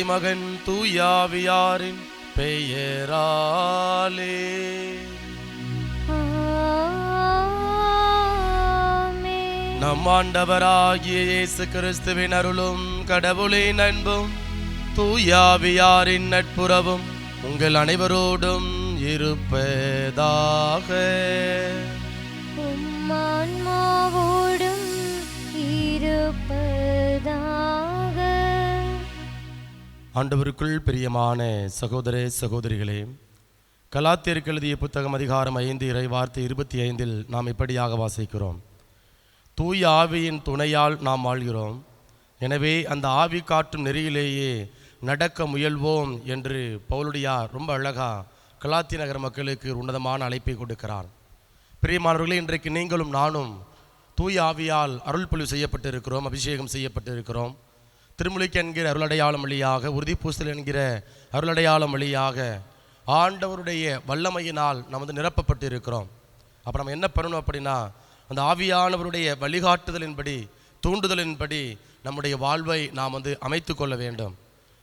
தந்தை மகன் தூயாவியாரின் பெயராலே. நம் ஆண்டவராகிய இயேசு கிறிஸ்துவின் அருளும் கடவுளின் அன்பும் தூயாவியாரின் நட்புறவும் உங்கள் அனைவரோடும் இருப்பதாக. உம்மான்மாவோடும் இருப்பதாக. ஆண்டவருக்குள் பிரியமான சகோதர சகோதரிகளே, கலாத்தியருக்கு எழுதிய புத்தகம் அதிகாரம் 5 இறை வார்த்தை 25 நாம் இப்படியாக வாசிக்கிறோம்: தூய ஆவியின் துணையால் நாம் வாழ்கிறோம், எனவே அந்த ஆவி காட்டும் நெறியிலேயே நடக்க முயல்வோம் என்று பவுலுடையார் ரொம்ப அழகாக கலாத்திய நகர மக்களுக்கு உன்னதமான அழைப்பை கொடுக்கிறார். பிரியமானவர்களே, இன்றைக்கு நீங்களும் நானும் தூய ஆவியால் அருள் பொழிவு செய்யப்பட்டு இருக்கிறோம், அபிஷேகம் செய்யப்பட்டு இருக்கிறோம். திருமுழுக்கு என்கிற அருளடையாளம் வழியாக, உறுதிப்பூசல் என்கிற அருளடையாளம் வழியாக ஆண்டவருடைய வல்லமையினால் நாம் நிரப்பப்பட்டு இருக்கிறோம். அப்போ நம்ம என்ன பண்ணணும் அப்படின்னா, அந்த ஆவியானவருடைய வழிகாட்டுதலின்படி, தூண்டுதலின்படி நம்முடைய வாழ்வை நாம் அமைத்து கொள்ள வேண்டும்.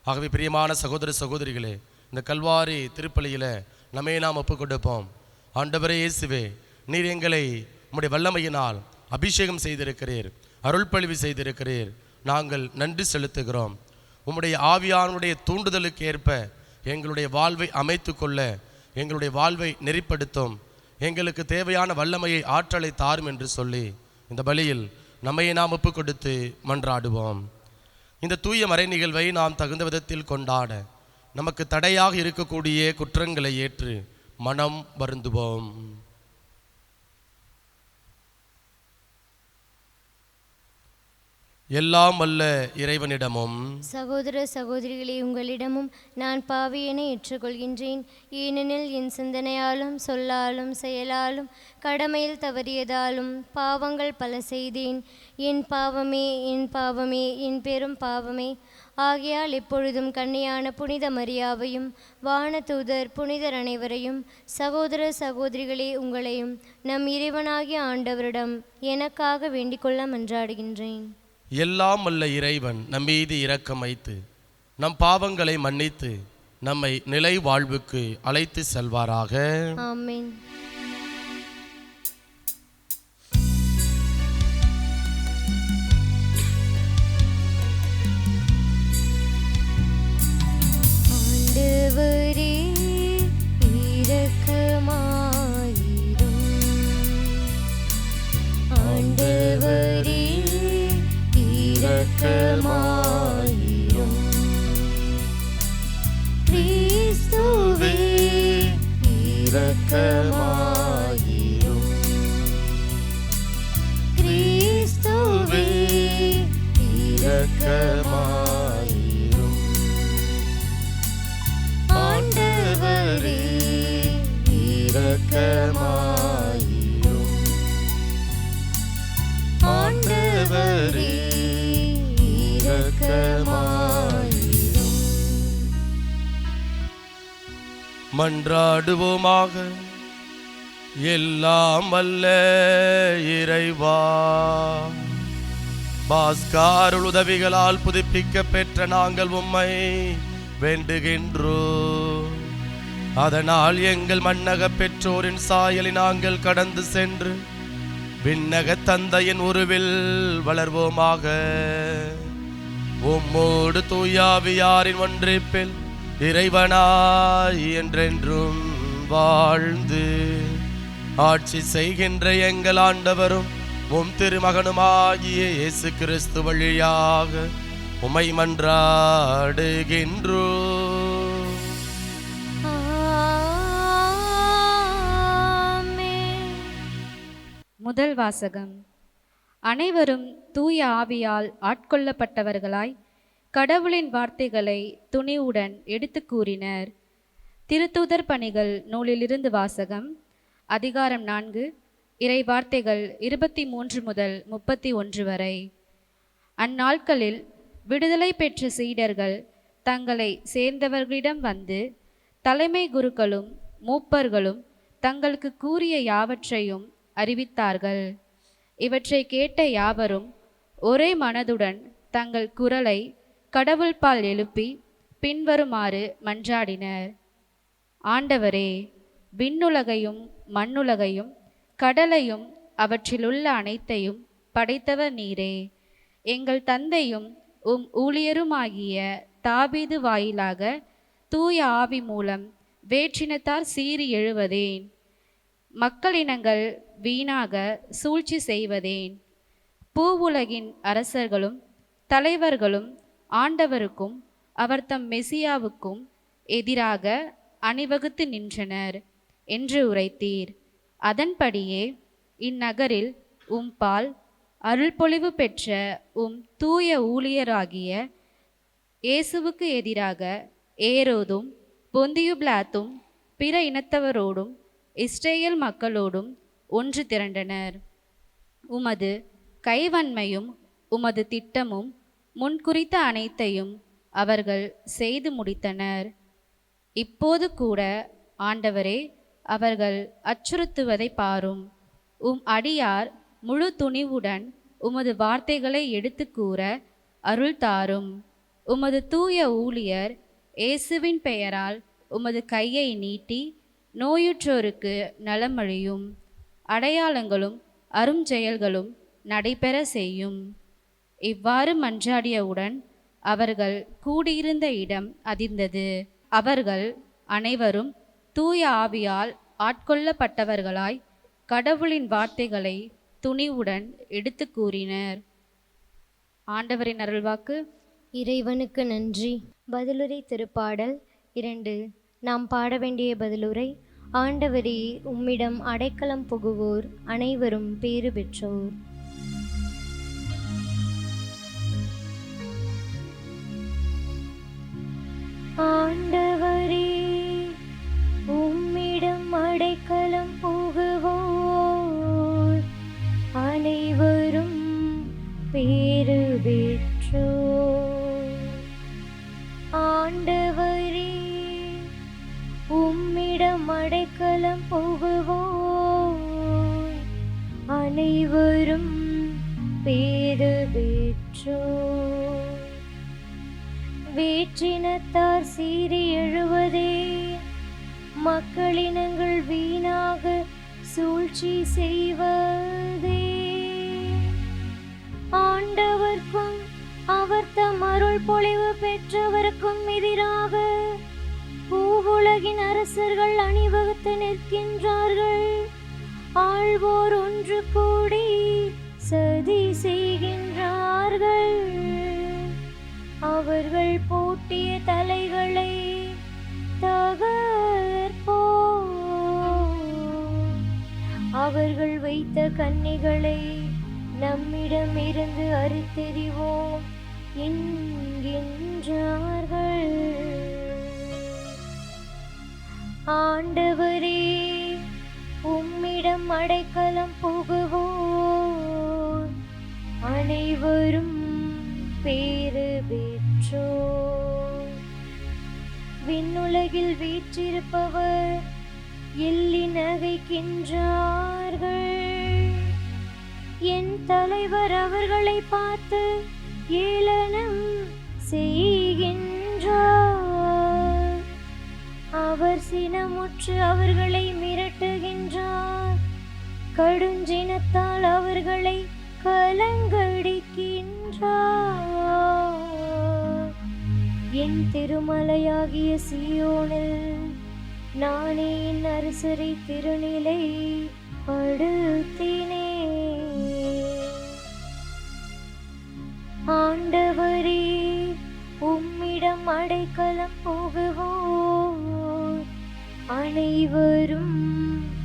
ஆகவே பிரியமான சகோதர சகோதரிகளே, இந்த கல்வாரி திருப்பலியில் நம்மை நாம் ஒப்புக் கொடுப்போம். ஆண்டவரே இயேசுவே, நீர் எங்களை உம்முடைய வல்லமையினால் அபிஷேகம் செய்திருக்கிறீர், அருள் பொழிவு செய்திருக்கிறீர். நாங்கள் நன்றி செலுத்துகிறோம். உம்முடைய ஆவியானுடைய தூண்டுதலுக்கு ஏற்ப எங்களுடைய வாழ்வை அமைத்து கொள்ள எங்களுடைய வாழ்வை நெறிப்படுத்தும், எங்களுக்கு தேவையான வல்லமையை, ஆற்றலை தாரும் என்று சொல்லி இந்த பலியில் நம்மையை நாம் ஒப்பு கொடுத்து மன்றாடுவோம். இந்த தூய மறை நிகழ்வை நாம் தகுந்த விதத்தில் கொண்டாட நமக்கு தடையாக இருக்கக்கூடிய குற்றங்களை ஏற்று மனம் வருந்துவோம். எல்லாம் வல்ல இறைவனிடமும் சகோதர சகோதரிகளே, உங்களிடமும் நான் பாவியனை ஏற்றுக்கொள்கின்றேன். ஏனெனில் என் சிந்தனையாலும் சொல்லாலும் செயலாலும் கடமையில் தவறியதாலும் பாவங்கள் பல செய்தேன். என் பாவமே, என் பாவமே, என் பெரும் பாவமே. ஆகையால் எப்பொழுதும் கன்னியான புனித மரியாவையும் வானதூதர் புனிதர் அனைவரையும், சகோதர சகோதரிகளே உங்களையும் நம் இறைவனாகிய ஆண்டவரிடம் எனக்காக வேண்டிக்கொள்ள மன்றாடுகின்றேன். எல்லாம் வல்ல இறைவன் நம் மீது இரக்கம் வைத்து நம் பாவங்களை மன்னித்து நம்மை நிலை வாழ்வுக்கு அழைத்து செல்வாராக. ஆமென். ஆண்டவரே இரக்கமாயிரும். ஆண்டவரே இரக்கமாயிரும். கிறிஸ்துவே இரக்கமாயிரும். கிறிஸ்துவே இரக்கமாயிரும். ஆண்டவரே இரக்கமாயிரும். ஆண்டவரே மன்றாடுவோமாக. எல்லாம் வல்ல இறைவா, பாஸ்காருள் உதவிகளால் புதுப்பிக்க பெற்ற நாங்கள் உம்மை வேண்டுகின்றோம். அதனால் எங்கள் மன்னக பெற்றோரின் சாயலை நாங்கள் கடந்து சென்று விண்ணக தந்தையின் உருவில் வளர்வோமாக. உம்மோடு தூயாவியாரின் ஒன்றிப்பில் இறைவனாய் என்றென்றும் வாழ்ந்து ஆட்சி செய்கின்ற எங்கள் ஆண்டவரும் உம் திருமகனுமாகிய இயேசு கிறிஸ்து வழியாக உம்மை மன்றாடுகின்றோம். முதல் வாசகம். அனைவரும் தூய ஆவியால் ஆட்கொள்ளப்பட்டவர்களாய் கடவுளின் வார்த்தைகளை துணிவுடன் எடுத்து கூறினர். திருத்தூதர் பணிகள் நூலிலிருந்து வாசகம். அதிகாரம் 4, இறை வார்த்தைகள் 23 முதல் 31 வரை. அந்நாட்களில் விடுதலை பெற்ற சீடர்கள் தங்களை சேர்ந்தவர்களிடம் வந்து தலைமை குருக்களும் மூப்பர்களும் தங்களுக்கு கூறிய யாவற்றையும் அறிவித்தார்கள். இவற்றை கேட்ட யாவரும் ஒரே மனதுடன் தங்கள் குரலை கடவுள்பால் எழுப்பி பின்வருமாறு மன்றாடினர். ஆண்டவரே, விண்ணுலகையும் மண்ணுலகையும் கடலையும் அவற்றிலுள்ள அனைத்தையும் படைத்தவர் நீரே. எங்கள் தந்தையும் ஊழியருமாகிய தாவீது வாயிலாக தூய ஆவி மூலம் வேற்றினத்தார் சீறி எழுவதேன்? மக்களினங்கள் வீணாக சூழ்ச்சி செய்வதேன்? பூவுலகின் அரசர்களும் தலைவர்களும் ஆண்டவருக்கும் அவர் தம் மெசியாவுக்கும் எதிராக அணிவகுத்து நின்றனர் என்று உரைத்தீர். அதன்படியே இந்நகரில் பால் அருள்பொழிவு பெற்ற தூய ஊழியராகிய இயேசுவுக்கு எதிராக ஏரோதும் பொந்தியு பிலாத்தும் பிற இனத்தவரோடும் இஸ்ரேல் மக்களோடும் ஒன்று திரண்டனர். உமது கைவன்மையும் உமது திட்டமும் முன்குறித்த அனைத்தையும் அவர்கள் செய்து முடித்தனர். இப்போது கூட ஆண்டவரே, அவர்கள் அச்சுறுத்துவதை பாரும். அடியார் முழு துணிவுடன் உமது வார்த்தைகளை எடுத்து கூற அருள் தாரும். உமது தூய ஊழியர் இயேசுவின் பெயரால் உமது கையை நீட்டி நோயுற்றோருக்கு நலமழியும். அடையாளங்களும் அருஞ்செயல்களும் நடைபெற செய்யும். இவ்வாறு மன்றாடியவுடன் அவர்கள் கூடியிருந்த இடம் அதிர்ந்தது. அவர்கள் அனைவரும் தூய ஆவியால் ஆட்கொள்ளப்பட்டவர்களாய் கடவுளின் வார்த்தைகளை துணிவுடன் எடுத்து கூறினர். ஆண்டவரின் அருள்வாக்கு. இறைவனுக்கு நன்றி. பதிலுரை திருப்பாடல் 2. நாம் பாட வேண்டிய பதிலுரை. ஆண்டவரே, உம்மிடம் அடைக்கலம் புகுவோர் அனைவரும் பேறு பெற்றோர். ஆண்டவரே, உம்மிடம் அடைக்கலம் புகுவோர் அனைவரும் பேறு பெற்றோர். ஆண்டவரே, உம்மிடம் அடைக்கலம் புகுவோர் அனைவரும் பேறு பெற்றோர். வேற்றினத்தார் சீறி எழுவதே, மக்களினங்கள் வீணாக சூழ்ச்சி செய்வதே. ஆண்டவர்க்கும் அவர் தம் அருள் பொழிவு பெற்றவருக்கும் எதிராக பூவுலகின் அரசர்கள் அணிவகுத்து நிற்கின்றார்கள். ஆள்வோர் ஒன்று கூடி சதி செய்கின்றார்கள். அவர்கள் பூட்டிய தலைகளை தகர்ப்போம். அவர்கள் வைத்த கன்னிகளை நம்மிடமிருந்து அறுத்தெறிவோம் என்கின்றார்கள். ஆண்டவரே, உம்மிடம் அடைக்கலம் புகுவோர் அனைவரும் பேறு பெற்றோர். விண்ணுலகில் வீற்றிருப்பவர் எள்ளி நகைக்கின்றார்கள். என் தலைவர் அவர்களை பார்த்து ஏளனம் செய்கின்றார். அவர் சினமுற்று அவர்களை மிரட்டுகின்றார். கடுஞ்சினத்தால் அவர்களை கலங்கடிக்கின்றார். என் திருமலையாகிய சீயோனில் நானே என் அரசரை திருநிலை படுத்தினேன். ஆண்டவரே, உம்மிடம் அடைக்கலம் புகுவோர் அனைவரும்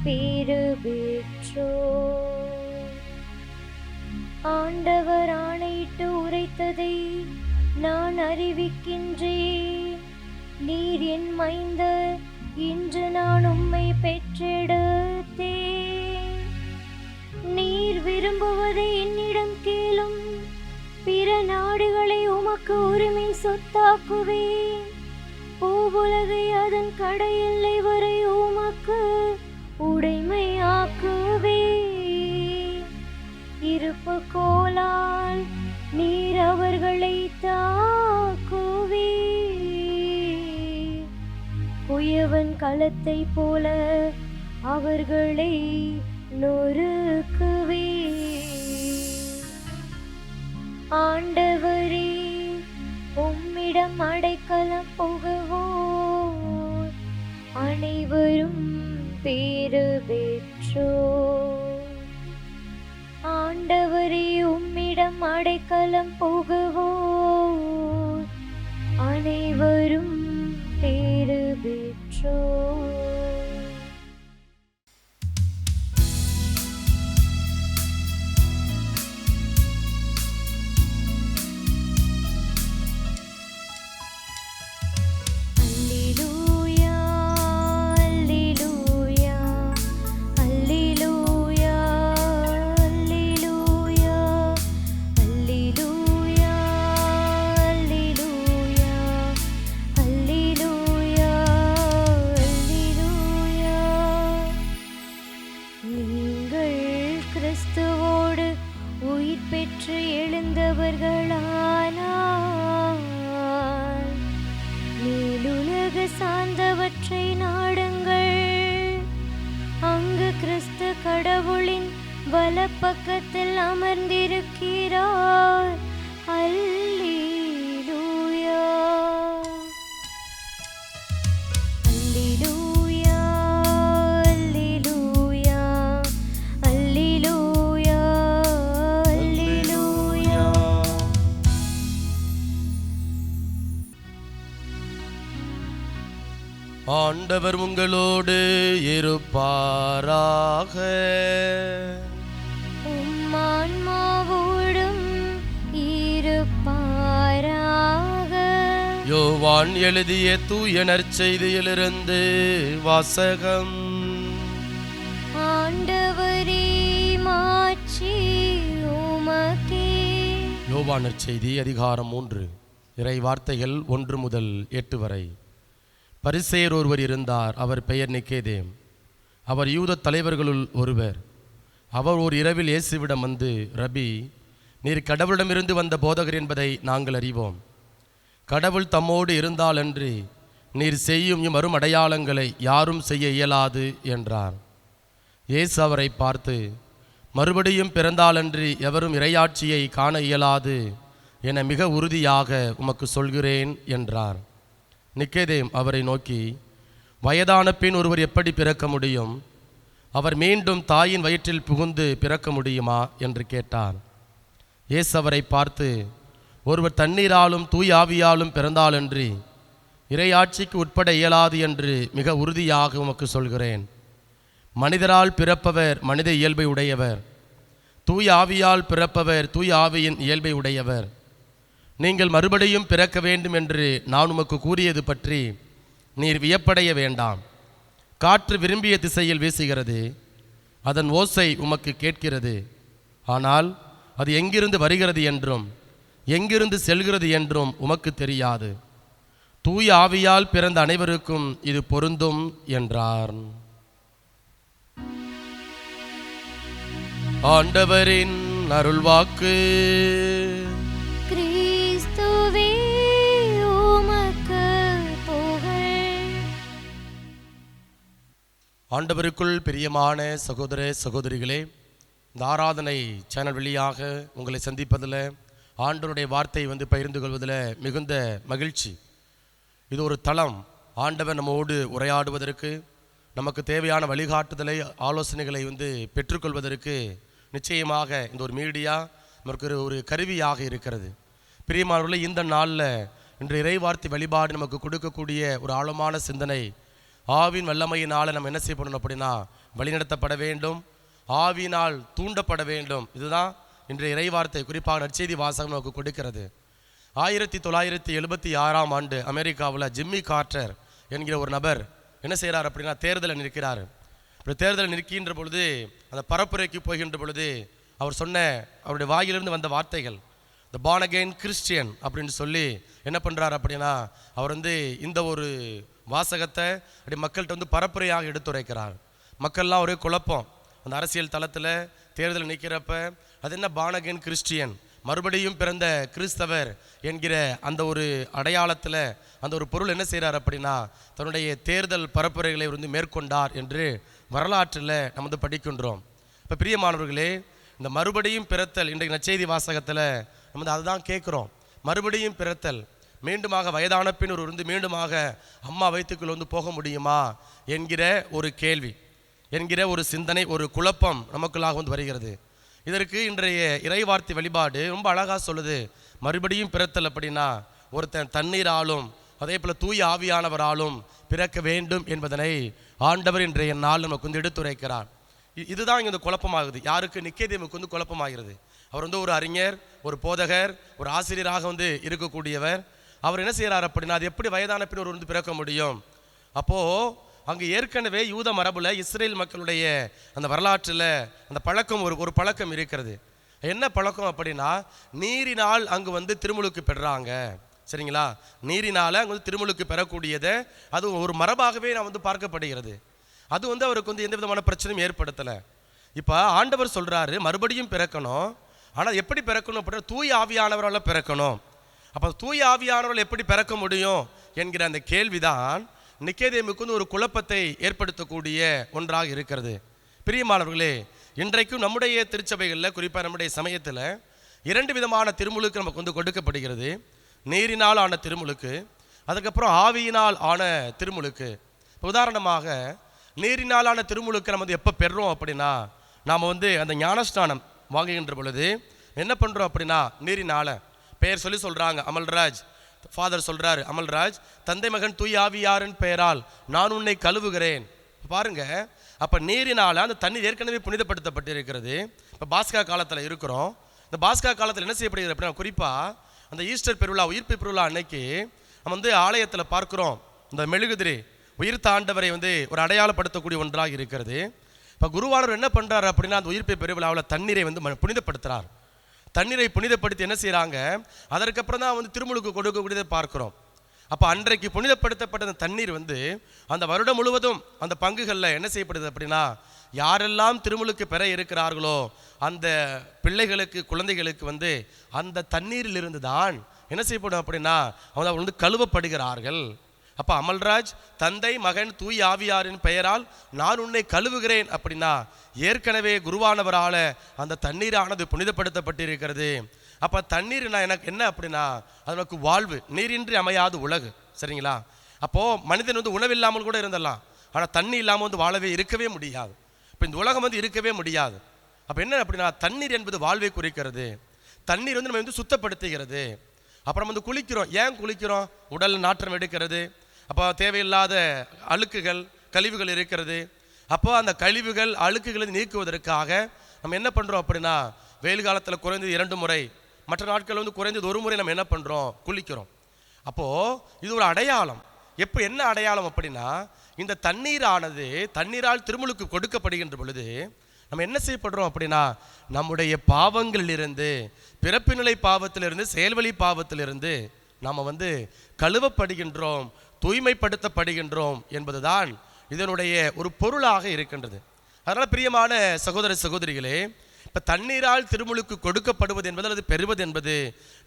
பேறு பெற்றோர். ஆண்டவர் ஆணையிட்டு உரைத்ததை நான் அறிவிக்கின்றேன். நீர் என் மைந்தர், இன்று நான் உம்மை பெற்றெடுத்தேன். நீர் விரும்புவதை என்னிடம் கேளும். பிற நாடுகளை உமக்கு உரிமை சொத்தாக்குவேன். பூவுலகை அதன் கடையெல்லை வரை உமக்கு உடைமையாக்குவேன். இருப்பு கோலால் நீர் அவர்களை தாக்குவீர். குயவன் களத்தை போல அவர்களை நொறுக்குவே. ஆண்டவரே, உம்மிடம் அடைக்கலம் புகுவோர் அனைவரும் பேறு பெற்றோர். ஆண்டவரே, உம்மிடம் அடைக்கலம் புகுவோர் அனைவரும் பேறு பெற்றோர். கிறிஸ்துவோடு உயிர் பெற்று எழுந்தவர்களானால் மேலுலக சார்ந்தவற்றை நாடுங்கள். அங்கு கிறிஸ்து கடவுளின் வலப்பக்கத்தில் அமர்ந்திருக்கிறார். அல்லேலூயா, அல்லேலூயா, அல்லேலூயா, அல்லேலூயா, அல்லேலூயா. ஆண்டவர் உங்களோடு இருப்பாராக. உம்மான்மாவோடும் இருப்பாராக. யோவான் எழுதிய தூய நற்செய்தியிலிருந்து வாசகம். ஆண்டவரே, மாட்சி உமக்கே. யோவான் நற்செய்தி அதிகாரம் 3 இறை வார்த்தைகள் 1 முதல் 8 வரை. பரிசேயர் ஒருவர் இருந்தார். அவர் பெயர் நிக்கோதேம். அவர் யூத தலைவர்களுள் ஒருவர். அவர் ஓர் இரவில் இயேசுவிடம் வந்து, ரபி, நீர் கடவுளிடமிருந்து வந்த போதகர் என்பதை நாங்கள் அறிவோம். கடவுள் தம்மோடு இருந்தாலன்றி நீர் செய்யும் இம்மரும் அடையாளங்களை யாரும் செய்ய இயலாது என்றார். இயேசு அவரை பார்த்து, மறுபடியும் பிறந்தாலன்றி எவரும் இறையாட்சியை காண இயலாது என மிக உறுதியாக உமக்கு சொல்கிறேன் என்றார். நிக்கோதேம் அவரை நோக்கி, வயதான பின் ஒருவர் எப்படி பிறக்க முடியும்? அவர் மீண்டும் தாயின் வயிற்றில் புகுந்து பிறக்க முடியுமா என்று கேட்டார். இயேசு அவரை பார்த்து, ஒருவர் தண்ணீராலும் தூய் ஆவியாலும் பிறந்தாலன்றி இறையாட்சிக்கு உட்பட இயலாது என்று மிக உறுதியாக உமக்கு சொல்கிறேன். மனிதரால் பிறப்பவர் மனித இயல்பை உடையவர், தூய் ஆவியால் பிறப்பவர் தூய் ஆவியின் இயல்பை உடையவர். நீங்கள் மறுபடியும் பிறக்க வேண்டும் என்று நான் உமக்கு கூறியது பற்றி நீர் வியப்படைய வேண்டாம். காற்று விரும்பிய திசையில் வீசுகிறது, அதன் ஓசை உமக்கு கேட்கிறது, ஆனால் அது எங்கிருந்து வருகிறது என்றும் எங்கிருந்து செல்கிறது என்றும் உமக்கு தெரியாது. தூய ஆவியால் பிறந்த அனைவருக்கும் இது பொருந்தும் என்றார். ஆண்டவரின் அருள்வாக்கு. கிறிஸ்துவே, உமக்கு புகழ். ஆண்டவருக்குள் பிரியமான சகோதர சகோதரிகளே, இந்த ஆராதனை சேனல் வழியாக உங்களை சந்திப்பதில், ஆண்டவருடைய வார்த்தையை பகிர்ந்து கொள்வதில் மிகுந்த மகிழ்ச்சி. இது ஒரு தளம். ஆண்டவர் நம்மோடு உரையாடுவதற்கு, நமக்கு தேவையான வழிகாட்டுதலை ஆலோசனைகளை பெற்றுக்கொள்வதற்கு நிச்சயமாக இந்த ஒரு மீடியா நமக்கு ஒரு கருவியாக இருக்கிறது. பிரியமானவர்களே, இந்த நாளில் இன்று இறைவார்த்தை வழிபாடு நமக்கு கொடுக்கக்கூடிய ஒரு ஆழமான சிந்தனை, ஆவின் வல்லமையினால் நம்ம என்ன செய்யப்படணும் அப்படின்னா வழிநடத்தப்பட வேண்டும், ஆவியினால் தூண்டப்பட வேண்டும். இதுதான் இன்றைய இறைவார்த்தை, குறிப்பாக நற்செய்தி வாசகம் நமக்கு கொடுக்கிறது. 1976ஆம் ஆண்டு அமெரிக்காவில் ஜிம்மி கார்ட்டர் என்கிற ஒரு நபர் என்ன செய்கிறார் அப்படின்னா தேர்தலில் நிற்கிறார். இப்படி தேர்தலில் நிற்கின்ற பொழுது, அந்த பரப்புரைக்கு போகின்ற பொழுது அவர் சொன்ன அவருடைய வாயிலிருந்து வந்த வார்த்தைகள், த பார்ன் அகெயின் கிறிஸ்டியன் அப்படின்னு சொல்லி என்ன பண்ணுறார் அப்படின்னா அவர் இந்த ஒரு வாசகத்தை அப்படி மக்கள்கிட்ட பரப்புரையாக எடுத்துரைக்கிறார். மக்கள்லாம் ஒரே குழப்பம். அந்த அரசியல் தளத்தில் தேர்தல் நிற்கிறப்ப அது என்ன பார்ன் அகெயின் கிறிஸ்டியன், மறுபடியும் பிறந்த கிறிஸ்தவர் என்கிற அந்த ஒரு அடையாளத்தில் அந்த ஒரு பொருள் என்ன செய்கிறார் அப்படின்னா தன்னுடைய தேர்தல் பரப்புரைகளை வந்து மேற்கொண்டார் என்று வரலாற்றில் நம்ம வந்து படிக்கின்றோம். இப்போ பிரியமானவர்களே, இந்த மறுபடியும் பிறத்தல் இன்றைக்கு நற்செய்தி வாசகத்தில் நம்ம வந்து அதுதான் கேட்குறோம். மறுபடியும் பிறத்தல், மீண்டுமாக வயதான பின் ஒரு வந்து மீண்டுமாக அம்மா வயிற்றுக்குள் வந்து போக முடியுமா என்கிற ஒரு கேள்வி, என்கிற ஒரு சிந்தனை, ஒரு குழப்பம் நமக்குள்ளாக வந்து வருகிறது. இதற்கு இன்றைய இறைவார்த்தை வழிபாடு ரொம்ப அழகாக சொல்லுது. மறுபடியும் பிறத்தல் அப்படின்னா ஒருத்தன் தண்ணீராலும் அதே போல் தூய ஆவியானவராலும் பிறக்க வேண்டும் என்பதனை ஆண்டவர் இன்றைய நாள் நமக்கு வந்து எடுத்துரைக்கிறார். இதுதான் இங்கே இந்த குழப்பமாகுது. யாருக்கு? நிக்கோதேமுக்கு வந்து குழப்பமாகிறது. அவர் வந்து ஒரு அறிஞர், ஒரு போதகர், ஒரு ஆசிரியராக வந்து இருக்கக்கூடியவர். அவர் என்ன செய்கிறார் அப்படின்னா, அது எப்படி வயதான பின் ஒரு வந்து பிறக்க முடியும்? அப்போது அங்கே ஏற்கனவே யூத மரபுல இஸ்ரேல் மக்களுடைய அந்த வரலாற்றில் அந்த பழக்கம் ஒரு பழக்கம் இருக்கிறது. என்ன பழக்கம் அப்படின்னா, நீரினால் அங்கு வந்து திருமுழுக்கு பெறுறாங்க. சரிங்களா? நீரினால் அங்கே வந்து திருமுழுக்கு பெறக்கூடியதை அது ஒரு மரபாகவே நான் வந்து பார்க்கப்படுகிறது. அது வந்து அவருக்கு வந்து எந்த விதமான பிரச்சனையும் ஏற்படுத்தலை. இப்போ ஆண்டவர் சொல்கிறாரு மறுபடியும் பிறக்கணும். ஆனால் எப்படி பிறக்கணும் அப்படின்னா தூய ஆவியானவரால் பிறக்கணும். அப்போ தூய ஆவியானவரால் எப்படி பிறக்க முடியும் என்கிற அந்த கேள்விதான் நிக்கோதேமுக்கு வந்து ஒரு குழப்பத்தை ஏற்படுத்தக்கூடிய ஒன்றாக இருக்கிறது. பிரியமானவர்களே, இன்றைக்கும் நம்முடைய திருச்சபைகளில், குறிப்பாக நம்முடைய சமயத்தில் 2 விதமான திருமுழுக்கு நமக்கு வந்து கொடுக்கப்படுகிறது. நீரினால் ஆன திருமுழுக்கு, அதுக்கப்புறம் ஆவியினால் ஆன திருமுழுக்கு. உதாரணமாக நீரினால் ஆன திருமுழுக்கு நம்ம வந்து எப்போ பெறுறோம் அப்படின்னா, நாம் வந்து அந்த ஞானஸ்நானம் வாங்குகின்ற பொழுது என்ன பண்ணுறோம் அப்படின்னா, நீரினால் பெயர் சொல்லி சொல்கிறாங்க. அமல்ராஜ் ஃபாதர் சொல்கிறாரு, அமல்ராஜ் தந்தை மகன் தூய் ஆவியாரின் பெயரால் நான் உன்னை கழுவுகிறேன். பாருங்க, அப்போ நீரினால் அந்த தண்ணீர் ஏற்கனவே புனிதப்படுத்தப்பட்டு இருக்கிறது. இப்போ பாஸ்கா காலத்தில் இருக்கிறோம். இந்த பாஸ்கா காலத்தில் என்ன செய்யப்படுகிறது அப்படின்னா, குறிப்பாக அந்த ஈஸ்டர் பெருவிழா, உயிர்ப்பு பெருவிழா அன்னைக்கு நம்ம வந்து ஆலயத்தில் பார்க்குறோம், இந்த மெழுகுதிரி உயிர்த்த ஆண்டவரை வந்து ஒரு அடையாளப்படுத்தக்கூடிய ஒன்றாக இருக்கிறது. இப்போ குருவானவர் என்ன பண்ணுறாரு அப்படின்னா, அந்த உயிர்ப்பு பெருவிழாவில் தண்ணீரை வந்து புனிதப்படுத்துகிறார். தண்ணீரை புனிதப்படுத்தி என்ன செய்கிறாங்க, அதற்கப்புறம் தான் வந்து திருமுழுக்கு கொடுக்கக்கூடியதை பார்க்குறோம். அப்போ அன்றைக்கு புனிதப்படுத்தப்பட்ட அந்த தண்ணீர் வந்து அந்த வருடம் முழுவதும் அந்த பங்குகளில் என்ன செய்யப்படுது அப்படின்னா, யாரெல்லாம் திருமுழுக்கு பெற இருக்கிறார்களோ அந்த பிள்ளைகளுக்கு, குழந்தைகளுக்கு வந்து அந்த தண்ணீரிலிருந்து தான் என்ன செய்யப்படும் அப்படின்னா அவங்க வந்து கழுவப்படுகிறார்கள். அப்போ அமல்ராஜ் தந்தை மகன் தூய் ஆவியாரின் பெயரால் நான் உன்னை கழுவுகிறேன் அப்படின்னா ஏற்கனவே குருவானவரால் அந்த தண்ணீரானது புனிதப்படுத்தப்பட்டிருக்கிறது. அப்போ தண்ணீர் எனக்கு என்ன அப்படின்னா, அது நமக்கு வாழ்வு. நீரின்றி அமையாது உலகு. சரிங்களா? அப்போது மனிதன் வந்து உணவில்லாமல் கூட இருந்தலாம், ஆனால் தண்ணி இல்லாமல் வந்து வாழவே இருக்கவே முடியாது. இப்போ இந்த உலகம் வந்து இருக்கவே முடியாது. அப்போ என்ன அப்படின்னா, தண்ணீர் என்பது வாழ்வை குறிக்கிறது. தண்ணீர் வந்து நம்ம வந்து சுத்தப்படுத்துகிறது. அப்புறம் வந்து குளிக்கிறோம். ஏன் குளிக்கிறோம்? உடல் நாற்றம் எடுக்கிறது. அப்போ தேவையில்லாத அழுக்குகள், கழிவுகள் இருக்கிறது. அப்போ அந்த கழிவுகள், அழுக்குகளை நீக்குவதற்காக நம்ம என்ன பண்ணுறோம் அப்படின்னா, வெயில் காலத்தில் குறைந்தது 2 முறை, மற்ற நாட்கள் வந்து குறைந்தது 1 முறை நம்ம என்ன பண்ணுறோம், குளிக்கிறோம். அப்போது இது ஒரு அடையாளம். எப்போ என்ன அடையாளம் அப்படின்னா, இந்த தண்ணீரானது தண்ணீரால் திருமுழுக்கு கொடுக்கப்படுகின்ற பொழுது நம்ம என்ன செய்யப்படுறோம் அப்படின்னா, நம்முடைய பாவங்களிலிருந்து, பிறப்பு நிலை பாவத்திலிருந்து, செயல்வழி பாவத்திலிருந்து நாம் வந்து கழுவப்படுகின்றோம், தூய்மைப்படுத்தப்படுகின்றோம் என்பதுதான் இதனுடைய ஒரு பொருளாக இருக்கின்றது. அதனால் பிரியமான சகோதர சகோதரிகளே, இப்போ தண்ணீரால் திருமுழுக்கு கொடுக்கப்படுவது என்பது அல்லது பெறுவது என்பது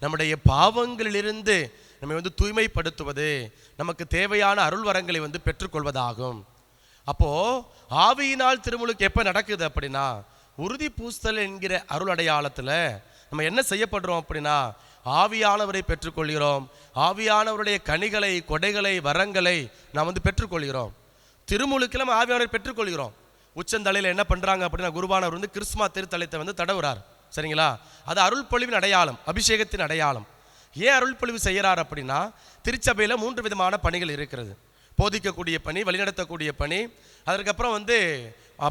நம்முடைய பாவங்களிலிருந்து நம்மை வந்து தூய்மைப்படுத்துவது, நமக்கு தேவையான அருள் வரங்களை வந்து பெற்றுக்கொள்வதாகும். அப்போது ஆவியினால் திருமுழுக்கு எப்போ நடக்குது அப்படின்னா, உறுதி பூஸ்தல் என்கிற அருள் அடையாளத்தில் நம்ம என்ன செய்யப்படுறோம் அப்படின்னா, ஆவியானவரை பெற்றுக்கொள்கிறோம். ஆவியானவருடைய கனிகளை, கொடைகளை, வரங்களை நாம் வந்து பெற்றுக்கொள்கிறோம். திருமுழுக்கில் நம்ம ஆவியானவரை பெற்றுக்கொள்கிறோம். உச்சந்தலையில் என்ன பண்ணுறாங்க அப்படின்னா, குருவானவர் வந்து கிறிஸ்துமா திருத்தலத்தை வந்து தடவுறார். சரிங்களா? அது அருள் பொழிவின் அடையாளம், அபிஷேகத்தின் அடையாளம். ஏன் அருள் பொழிவு செய்கிறார் அப்படின்னா, திருச்சபையில் 3 விதமான பணிகள் இருக்கிறது. போதிக்கக்கூடிய பணி, வழிநடத்தக்கூடிய பணி, அதற்கப்புறம் வந்து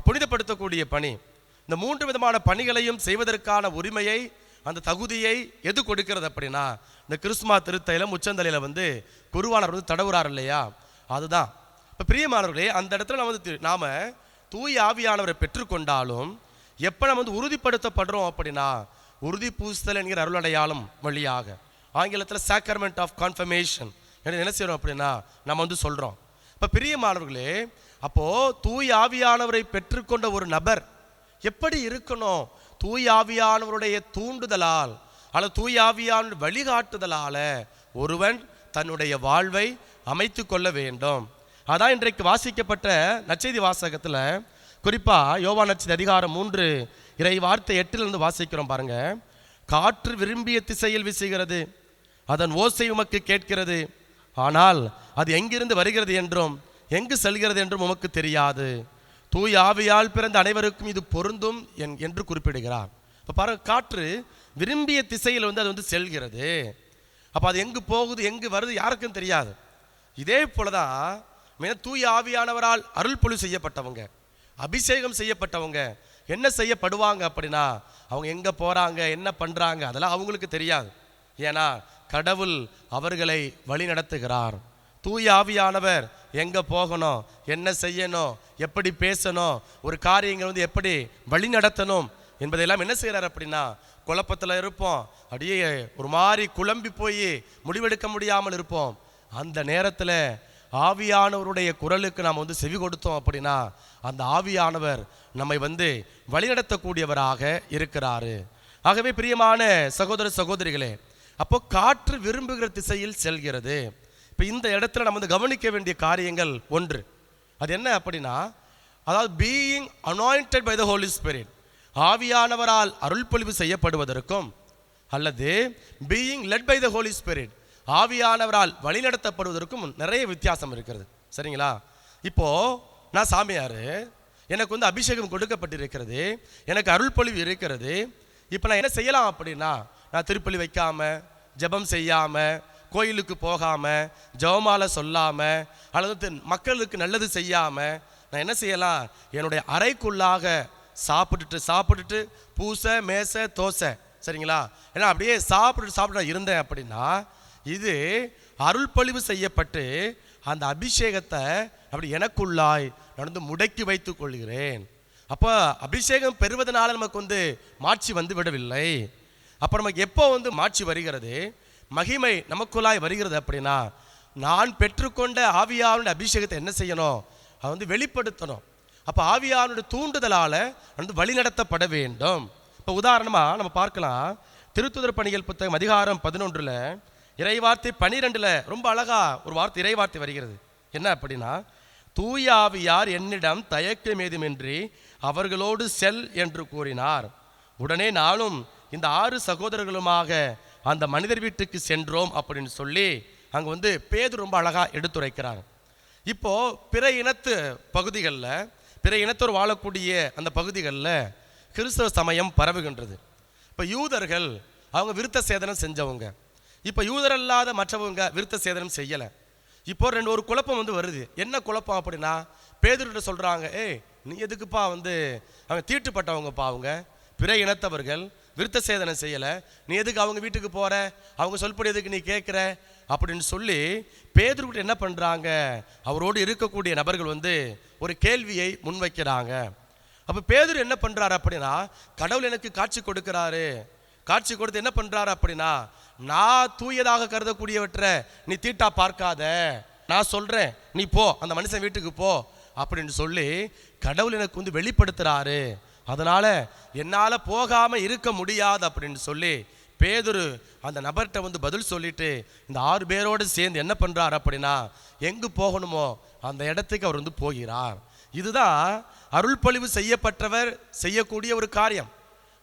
புனிதப்படுத்தக்கூடிய பணி. இந்த 3 விதமான பணிகளையும் செய்வதற்கான உரிமையை, அந்த தகுதியை எது கொடுக்கிறது அப்படின்னா, இந்த கிறிஸ்துமா திருத்தையில உச்சந்தலையில் வந்து குருவானவர் வந்து தடவுறார் இல்லையா, அதுதான். இப்போ பிரியமானவர்களே, அந்த இடத்துல நாம் தூய் ஆவியானவரை பெற்றுக்கொண்டாலும் எப்போ நம்ம வந்து உறுதிப்படுத்தப்படுறோம் அப்படின்னா, உறுதி பூசுதல் என்கிற அருள் அடையாளம் வழியாக, ஆங்கிலத்தில் சாக்ரமெண்ட் ஆஃப் கான்ஃபர்மேஷன் என்ன செய்யறோம் அப்படின்னா நம்ம வந்து சொல்கிறோம். இப்போ பிரியமானவர்களே, அப்போது தூய் ஆவியானவரை பெற்றுக்கொண்ட ஒரு நபர் எப்படி இருக்கணும்? தூய் ஆவியானவருடைய தூண்டுதலால் அல்லது தூய ஆவியான வழிகாட்டுதலால் ஒருவன் தன்னுடைய வாழ்வை அமைத்து கொள்ள வேண்டும். அதான் இன்றைக்கு வாசிக்கப்பட்ட நற்செய்தி வாசகத்தில் குறிப்பாக யோவான் நற்செய்தி அதிகாரம் 3 இறை வார்த்தை 8 வாசிக்கிறோம் பாருங்க. காற்று விரும்பிய திசையில் வீசுகிறது, அதன் ஓசை உமக்கு கேட்கிறது, ஆனால் அது எங்கிருந்து வருகிறது என்றும் எங்கு செல்கிறது என்றும் உமக்கு தெரியாது. தூய ஆவியால் பிறந்த அனைவருக்கும் இது பொருந்தும் என்று குறிப்பிடுகிறார். இப்போ பாருங்க, காற்று விரும்பிய திசையில் அது செல்கிறது. அப்போ அது எங்கு போகுது எங்கு வருது யாருக்கும் தெரியாது. இதே போல தான் தூய ஆவியானவரால் அருள் பொழி செய்யப்பட்டவங்க, அபிஷேகம் செய்யப்பட்டவங்க என்ன செய்யப்படுவாங்க அப்படின்னா, அவங்க எங்கே போகிறாங்க என்ன பண்ணுறாங்க அதெல்லாம் அவங்களுக்கு தெரியாது. ஏன்னா கடவுள் அவர்களை வழி நடத்துகிறார். தூய ஆவியானவர் எங்கே போகணும், என்ன செய்யணும், எப்படி பேசணும், ஒரு காரியங்கள் எப்படி வழி நடத்தணும் என்பதையெல்லாம் என்ன செய்கிறார் அப்படின்னா, குழப்பத்தில் இருப்போம், அப்படியே ஒரு மாதிரி குழம்பி போய் முடிவெடுக்க முடியாமல் இருப்போம். அந்த நேரத்தில் ஆவியானவருடைய குரலுக்கு நாம் செவி கொடுத்தோம் அப்படின்னா அந்த ஆவியானவர் நம்மை வழிநடத்தக்கூடியவராக இருக்கிறாரு. ஆகவே பிரியமான சகோதர சகோதரிகளே, அப்போ காற்று விரும்புகிற திசையில் செல்கிறது. இப்போ இந்த இடத்துல நம்ம கவனிக்க வேண்டிய காரியங்கள் ஒன்று, அது என்ன அப்படின்னா, அதாவது being anointed by the Holy Spirit, ஆவியானவரால் அருள் பொழிவு செய்யப்படுவதற்கும் அல்லது being led by the Holy Spirit, ஆவியானவரால் வழிநடத்தப்படுவதற்கும் நிறைய வித்தியாசம் இருக்கிறது. சரிங்களா? இப்போ நான் சாமியார், எனக்கு அபிஷேகம் கொடுக்கப்பட்டிருக்கிறது, எனக்கு அருள் பொழிவு இருக்கிறது. இப்போ நான் என்ன செய்யலாம் அப்படின்னா, நான் திருப்பலி வைக்காமல், ஜெபம் செய்யாமல், கோயிலுக்கு போகாமல், ஜெபமாலை சொல்லாமல், அல்லது மக்களுக்கு நல்லது செய்யாமல் நான் என்ன செய்யலாம், என்னுடைய அறைக்குள்ளாக சாப்பிட்டுட்டு பூசை மேசை தோசை, சரிங்களா, ஏன்னா அப்படியே சாப்பிட்டு இருந்தேன் அப்படின்னா இது அருள் பொழிவு செய்யப்பட்டு அந்த அபிஷேகத்தை அப்படி எனக்குள்ளாய் நடந்து முடக்கி வைத்துக் கொள்கிறேன். அப்போ அபிஷேகம் பெறுவதனால நமக்கு மாட்சி விடவில்லை. அப்போ நமக்கு எப்போ மாட்சி வருகிறது, மகிமை நமக்குள்ளாய் வருகிறது அப்படின்னா, நான் பெற்றுக்கொண்ட ஆவியானுடைய அபிஷேகத்தை என்ன செய்யணும், அது வெளிப்படுத்தணும். அப்போ ஆவியானுடைய தூண்டுதலால் வழிநடத்தப்பட வேண்டும். இப்போ உதாரணமாக நம்ம பார்க்கலாம், திருத்துதர் பணிகள் புத்தகம் அதிகாரம் 11 இறைவார்த்தை 12 ரொம்ப அழகா ஒரு வார்த்தை இறைவார்த்தை வருகிறது. என்ன அப்படின்னா, தூய ஆவியார் என்னிடம் தயக்கம் ஏதுமின்றி அவர்களோடு செல் என்று கூறினார். உடனே நானும் இந்த 6 சகோதரர்களுமாக அந்த மனிதர் வீட்டுக்கு சென்றோம் அப்படின்னு சொல்லி அங்கே பேதுரு ரொம்ப அழகா எடுத்துரைக்கிறார். இப்போ பிற இனத்து பகுதிகளில், பிற இனத்தோர் வாழக்கூடிய அந்த பகுதிகளில் கிறிஸ்தவ சமயம் பரவுகின்றது. இப்போ யூதர்கள் அவங்க விருத்த சேதனம் செஞ்சவங்க, இப்போ யூதர் அல்லாத மற்றவங்க விருத்த சேதனம் செய்யலை. இப்போ ஒரு குழப்பம் வருது. என்ன குழப்பம் அப்படின்னா, பேதுருட்ட சொல்கிறாங்க, ஏய் நீ எதுக்குப்பா அவங்க தீட்டுப்பட்டவங்கப்பா, அவங்க பிற இனத்தவர்கள் விருத்த சேதனம் செய்யலை, நீ எதுக்கு அவங்க வீட்டுக்கு போகிற, அவங்க சொல்படி எதுக்கு நீ கேட்குற அப்படின்னு சொல்லி பேதுருக்கிட்ட என்ன பண்ணுறாங்க, அவரோடு இருக்கக்கூடிய நபர்கள் ஒரு கேள்வியை முன்வைக்கிறாங்க. அப்போ பேதுரு என்ன பண்ணுறாரு அப்படின்னா, கடவுள் எனக்கு காட்சி கொடுக்குறாரு, காட்சி கொடுத்து என்ன பண்ணுறாரு அப்படின்னா, நான் தூயதாக கருதக்கூடியவற்றை நீ தீட்டா பார்க்காத, நான் சொல்கிறேன் நீ போ, அந்த மனுஷன் வீட்டுக்கு போ அப்படின்னு சொல்லி கடவுள் எனக்கு வெளிப்படுத்துகிறாரு, அதனால் என்னால் போகாமல் இருக்க முடியாது அப்படின்னு சொல்லி பேதுரு அந்த நபர்கிட்ட பதில் சொல்லிட்டு இந்த 6 பேரோடு சேர்ந்து என்ன பண்ணுறார் அப்படின்னா, எங்கு போகணுமோ அந்த இடத்துக்கு அவர் போகிறார். இதுதான் அருள் பொழிவு செய்யப்பட்டவர் செய்யக்கூடிய ஒரு காரியம்.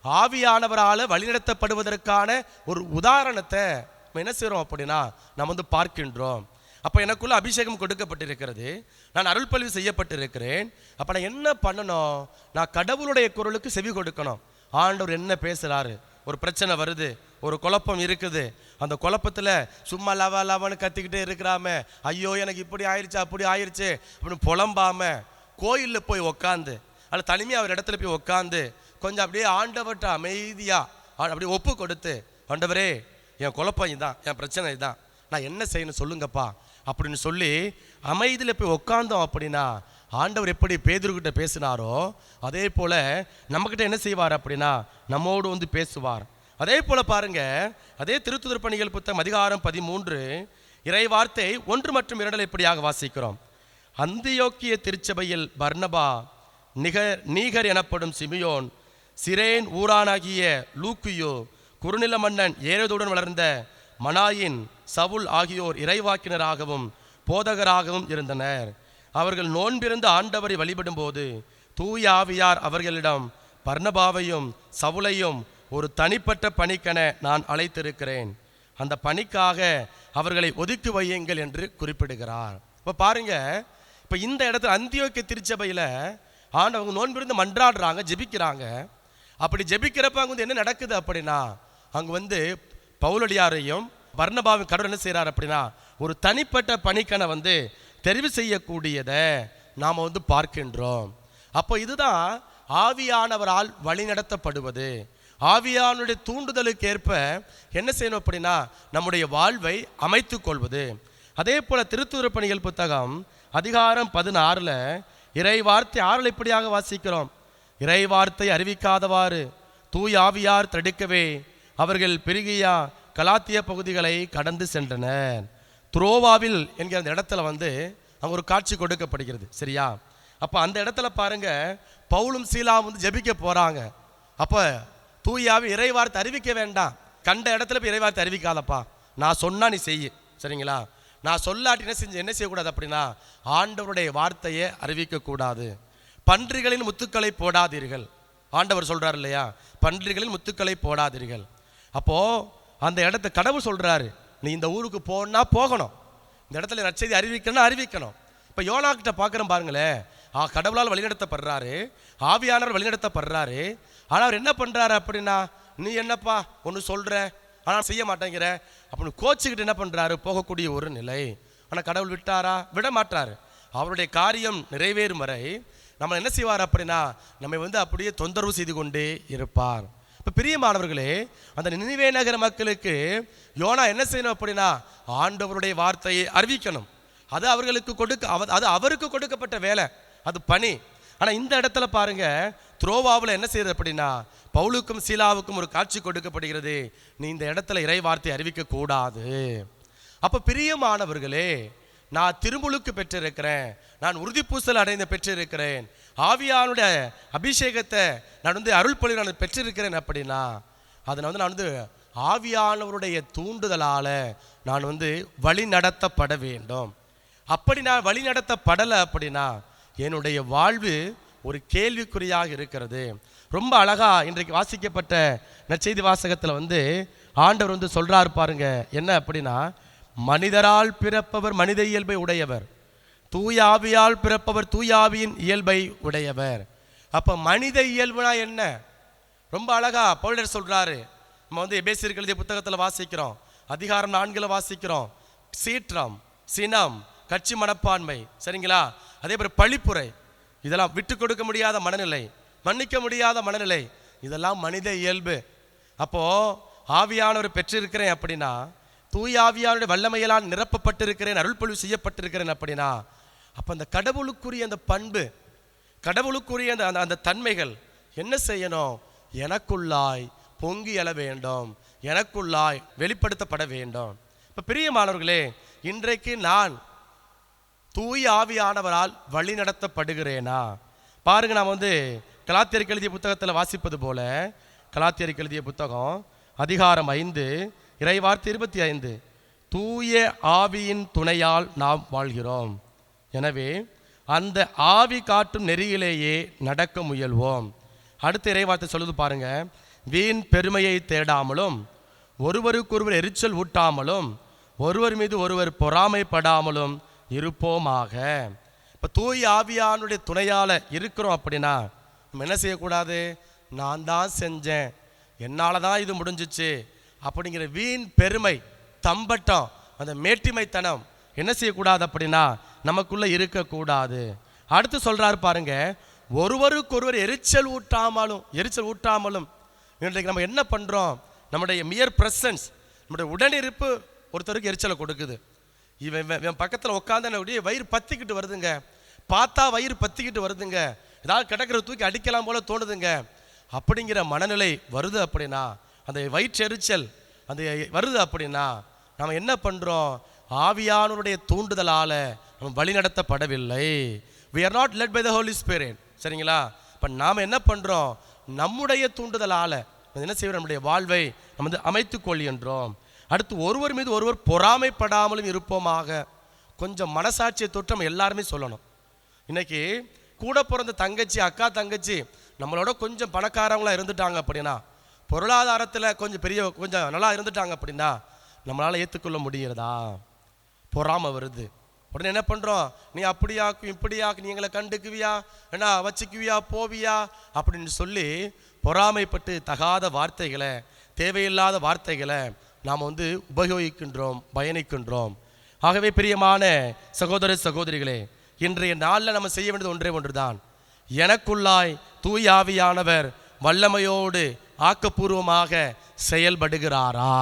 ஆவியானவரால் வழிநடத்தப்படுவதற்கான ஒரு உதாரணத்தை என்ன செய்கிறோம் அப்படின்னா நம்ம பார்க்கின்றோம். அப்போ எனக்குள்ள அபிஷேகம் கொடுக்கப்பட்டிருக்கிறது, நான் அருள் பொழிவு செய்யப்பட்டிருக்கிறேன். அப்போ நான் என்ன பண்ணணும், நான் கடவுளுடைய குரலுக்கு செவி கொடுக்கணும். ஆண்டவர் என்ன பேசுகிறாரு, ஒரு பிரச்சனை வருது, ஒரு குழப்பம் இருக்குது, அந்த குழப்பத்தில் சும்மா லவன்னு கத்திக்கிட்டே இருக்கிறாம, ஐயோ எனக்கு இப்படி ஆயிடுச்சு அப்படி ஆயிடுச்சு அப்படின்னு புலம்பாம கோயிலில் போய் உக்காந்து அல்ல தனிமையாக அவர் இடத்துல போய் உக்காந்து கொஞ்சம் அப்படியே ஆண்டவர்கிட்ட அமைதியாக அப்படியே ஒப்பு கொடுத்து, ஆண்டவரே என் குழப்பம் இதுதான், என் பிரச்சனை இதுதான், நான் என்ன செய்யணும் சொல்லுங்கப்பா அப்படின்னு சொல்லி அமைதியில் போய் உக்காந்தோம் அப்படின்னா ஆண்டவர் எப்படி பேதுருக்கிட்ட பேசினாரோ அதே போல் நம்மக்கிட்ட என்ன செய்வார் அப்படின்னா நம்மோடு பேசுவார். அதே போல் பாருங்க, அதே திருத்துதர் பணிகள் புத்தகம் அதிகாரம் 13 இறை வார்த்தை 1 மற்றும் 2 இப்படியாக வாசிக்கிறோம். அந்தியோக்கிய திருச்சபையில் பர்னபா, நீகர் எனப்படும் சிமியோன், சிரேன் ஊரானாகிய லூக்கியோ, குறுநில மன்னன் ஏரோதுடன் வளர்ந்த மனாயின், சவுல் ஆகியோர் இறைவாக்கினராகவும் போதகராகவும் இருந்தனர். அவர்கள் நோன்பிருந்து ஆண்டவரை வழிபடும் போது தூய ஆவியார் அவர்களிடம், பர்னபாவையும் சவுலையும் ஒரு தனிப்பட்ட பணிக்கென நான் அழைத்திருக்கிறேன், அந்த பணிக்காக அவர்களை ஒதுக்கி வையுங்கள் என்று குறிப்பிடுகிறார். இப்போ பாருங்க, இப்போ இந்த இடத்துல அந்தியோக்கிய திருச்சபையில் ஆண்டவங்க நோன்பிருந்து மன்றாடுறாங்க, ஜெபிக்கிறாங்க. அப்படி ஜெபிக்கிறப்ப அங்கே வந்து என்ன நடக்குது அப்படின்னா, அங்கே வந்து பவுலடியாரையும் பர்னபாவின் கடவுள் என்ன செய்கிறார் அப்படின்னா, ஒரு தனிப்பட்ட பணிக்கனை வந்து தெரிவு செய்யக்கூடியதை நாம் வந்து பார்க்கின்றோம். அப்போ இதுதான் ஆவியானவரால் வழிநடத்தப்படுவது. ஆவியானுடைய தூண்டுதலுக்கு ஏற்ப என்ன செய்யணும் அப்படின்னா, நம்முடைய வாழ்வை அமைத்து கொள்வது. அதே போல் திருத்தூதர் பணிகள் புத்தகம் அதிகாரம் 16 இறை வார்த்தை 6 இப்படியாக வாசிக்கிறோம். இறை வார்த்தை அறிவிக்காதவாறு தூய் ஆவியார் தடுக்கவே அவர்கள் பெருகியா கலாத்திய பகுதிகளை கடந்து சென்றனர். துரோவாவில் என்கிற அந்த இடத்துல வந்து அங்கே ஒரு காட்சி கொடுக்கப்படுகிறது. சரியா? அப்போ அந்த இடத்துல பாருங்க, பவுலும் சீலாவும் வந்து ஜெபிக்க போகிறாங்க. அப்போ தூயாவி இறை வார்த்தை அறிவிக்க வேண்டாம், கண்ட இடத்துல போய் இறை வார்த்தை அறிவிக்காதப்பா, நான் சொன்னா நீ செய்ய. சரிங்களா? நான் சொல்லாட்டி என்ன செய்யக்கூடாது அப்படின்னா, ஆண்டவருடைய வார்த்தையை அறிவிக்கக்கூடாது. பன்றிகளின் முத்துக்களை போடாதீர்கள், ஆண்டவர் சொல்கிறார் இல்லையா, பன்றிகளின் முத்துக்களை போடாதீர்கள். அப்போது அந்த இடத்த கடவுள் சொல்கிறாரு, நீ இந்த ஊருக்கு போனா போகணும், இந்த இடத்துல நற்செய்தி அறிவிக்கணும்னா அறிவிக்கணும். இப்போ யோனாக்கிட்ட பார்க்குறோம் பாருங்களேன், கடவுளால் வழிநடத்தப்படுறாரு, ஆவியானவர் வழிநடத்தப்படுறாரு. ஆனால் அவர் என்ன பண்ணுறாரு அப்படின்னா, நீ என்னப்பா ஒன்று சொல்கிற ஆனால் செய்ய மாட்டேங்கிற அப்படின்னு கோச்சிக்கிட்டு என்ன பண்ணுறாரு, போகக்கூடிய ஒரு நிலை. ஆனால் கடவுள் விட்டாரா? விட மாட்டார். அவருடைய காரியம் நிறைவேறும் வரை நம்ம என்ன செய்வார் அப்படின்னா, நம்ம வந்து அப்படியே தொந்தரவு செய்து கொண்டே இருப்பார். இப்போ பிரியமானவர்களே, அந்த நினிவே நகர மக்களுக்கு யோனா என்ன செய்யணும் அப்படின்னா, ஆண்டவருடைய வார்த்தையை அறிவிக்கணும். அது அவர்களுக்கு அது அவருக்கு கொடுக்கப்பட்ட வேலை, அது பணி. ஆனால் இந்த இடத்துல பாருங்க, துரோவாவில் என்ன செய்யுது அப்படின்னா, பவுலுக்கும் சீலாவுக்கும் ஒரு காட்சி கொடுக்கப்படுகிறது, நீ இந்த இடத்துல இறை வார்த்தை அறிவிக்க கூடாது. அப்போ பிரியமானவர்களே, நான் திருமுழுக்கு பெற்றிருக்கிறேன், நான் உறுதிப்பூசல் அடைந்து பெற்றிருக்கிறேன், ஆவியானுடைய அபிஷேகத்தை நான் வந்து அருள்பொழி நான் பெற்றிருக்கிறேன் அப்படின்னா, அதை நான் வந்து ஆவியானவருடைய தூண்டுதலால் நான் வந்து வழி நடத்தப்பட வேண்டும். அப்படி நான் வழி நடத்தப்படலை அப்படின்னா என்னுடைய வாழ்வு ஒரு கேள்விக்குறியாக இருக்கிறது. ரொம்ப அழகா இன்றைக்கு வாசிக்கப்பட்ட நற்செய்தி வாசகத்தில் வந்து ஆண்டவர் வந்து சொல்றாரு பாருங்க, என்ன அப்படின்னா, மனிதரால் பிறப்பவர் மனித இயல்பை உடையவர், தூய ஆவியால் பிறப்பவர் தூய ஆவியின் இயல்பை உடையவர். அப்போ மனித இயல்புனா என்ன? ரொம்ப அழகா பவுலர் சொல்றாரு. நம்ம வந்து எபேசியருக்கு எழுதிய புத்தகத்தில் வாசிக்கிறோம், அதிகாரம் 4 வாசிக்கிறோம், சீற்றம், சினம், கட்சி மனப்பான்மை, சரிங்களா, அதே போல் பழிப்புரை, இதெல்லாம் விட்டு கொடுக்க முடியாத மனநிலை, மன்னிக்க முடியாத மனநிலை, இதெல்லாம் மனித இயல்பு. அப்போது ஆவியானவர் பெற்றிருக்கிறேன் அப்படின்னா, தூய ஆவியானுடைய வல்லமையெல்லாம் நிரப்பப்பட்டிருக்கிறேன், அருள்பொழிவு செய்யப்பட்டிருக்கிறேன் அப்படின்னா, அப்போ அந்த கடவுளுக்குரிய அந்த பண்பு, கடவுளுக்குரிய அந்த தன்மைகள் என்ன செய்யணும்? எனக்குள்ளாய் பொங்கி எழ வேண்டும், எனக்குள்ளாய் வெளிப்படுத்தப்பட வேண்டும். இப்போ பிரியமானவர்களே, இன்றைக்கு நான் தூய ஆவியானவரால் வழி நடத்தப்படுகிறேனா? பாருங்க, நாம் வந்து கலாத்தியருக்கு எழுதிய புத்தகத்தில் வாசிப்பது போல, கலாத்தியருக்கு எழுதிய புத்தகம் அதிகாரம் 5 இறைவார்த்தை 25, தூய ஆவியின் துணையால் நாம் வாழ்கிறோம், எனவே அந்த ஆவி காட்டும் நெறியிலேயே நடக்க முயல்வோம். அடுத்த இறைவார்த்தை சொல்லுது பாருங்க, வீண் பெருமையை தேடாமலும் ஒருவருக்கொருவர் எரிச்சல் ஊட்டாமலும் ஒருவர் மீது ஒருவர் பொறாமைப்படாமலும் இருப்போமாக. இப்போ தூய் ஆவியானுடைய துணையால் இருக்கிறோம் அப்படின்னா நம்ம என்ன செய்யக்கூடாது? நான் தான் செஞ்சேன், என்னால் தான் இது முடிஞ்சிச்சு அப்படிங்கிற வீண் பெருமை, தம்பட்டம், அந்த மேட்டிமைத்தனம் என்ன செய்யக்கூடாது அப்படின்னா நமக்குள்ளே இருக்கக்கூடாது. அடுத்து சொல்கிறாரு பாருங்க, ஒருவருக்கொருவர் எரிச்சல் ஊட்டாமலும். இன்றைக்கு நம்ம என்ன பண்ணுறோம்? நம்முடைய மியர் ப்ரெசன்ஸ், நம்முடைய உடனிருப்பு ஒருத்தருக்கு எரிச்சலை கொடுக்குது. இவன் பக்கத்தில் உட்காந்து வயிறு பற்றிக்கிட்டு வருதுங்க, பார்த்தா வயிறு பற்றிக்கிட்டு வருதுங்க, ஏதாவது கிடக்கிற தூக்கி அடிக்கலாம் போல தோணுதுங்க அப்படிங்கிற மனநிலை வருது அப்படின்னா, அந்த வயிற்றெரிச்சல் அந்த வருது அப்படின்னா நம்ம என்ன பண்ணுறோம்? ஆவியானவருடைய தூண்டுதலால் நம்ம வழி நடத்தப்படவில்லை. we are not led by the Holy Spirit. சரிங்களா? இப்போ நாம் என்ன பண்ணுறோம்? நம்முடைய தூண்டுதலால், என்ன செய்வோம், நம்முடைய வாழ்வை நம்ம வந்து அமைத்துக் கொள்கின்றோம். அடுத்து ஒருவர் மீது ஒருவர் பொறாமைப்படாமலும் இருப்போமாக. கொஞ்சம் மனசாட்சியை தொட்டு நம்ம எல்லாருமே சொல்லணும். இன்னைக்கு கூட பிறந்த தங்கச்சி, அக்கா தங்கச்சி நம்மளோட கொஞ்சம் பணக்காரவங்களாக இருந்துட்டாங்க அப்படின்னா, பொருளாதாரத்தில் கொஞ்சம் நல்லா இருந்துட்டாங்க அப்படின்னா நம்மளால் ஏற்றுக்கொள்ள முடிகிறதா? பொறாமை வருது. உடனே என்ன பண்ணுறோம், நீ அப்படியாக்கும் இப்படியாக்கு, நீ எங்களை கண்டுக்குவியா, ஏன்னா வச்சுக்குவியா, போவியா அப்படின்னு சொல்லி பொறாமைப்பட்டு தகாத வார்த்தைகளை, தேவையில்லாத வார்த்தைகளை நாம் வந்து உபயோகிக்கின்றோம், பயணிக்கின்றோம். ஆகவே பிரியமான சகோதர சகோதரிகளே, இன்றைய நாளில் நம்ம செய்ய வேண்டியது ஒன்றே ஒன்றுதான். எனக்குள்ளாய் தூய ஆவியானவர் வல்லமையோடு ஆக்கப்பூர்வமாக செயல்படுகிறாரா?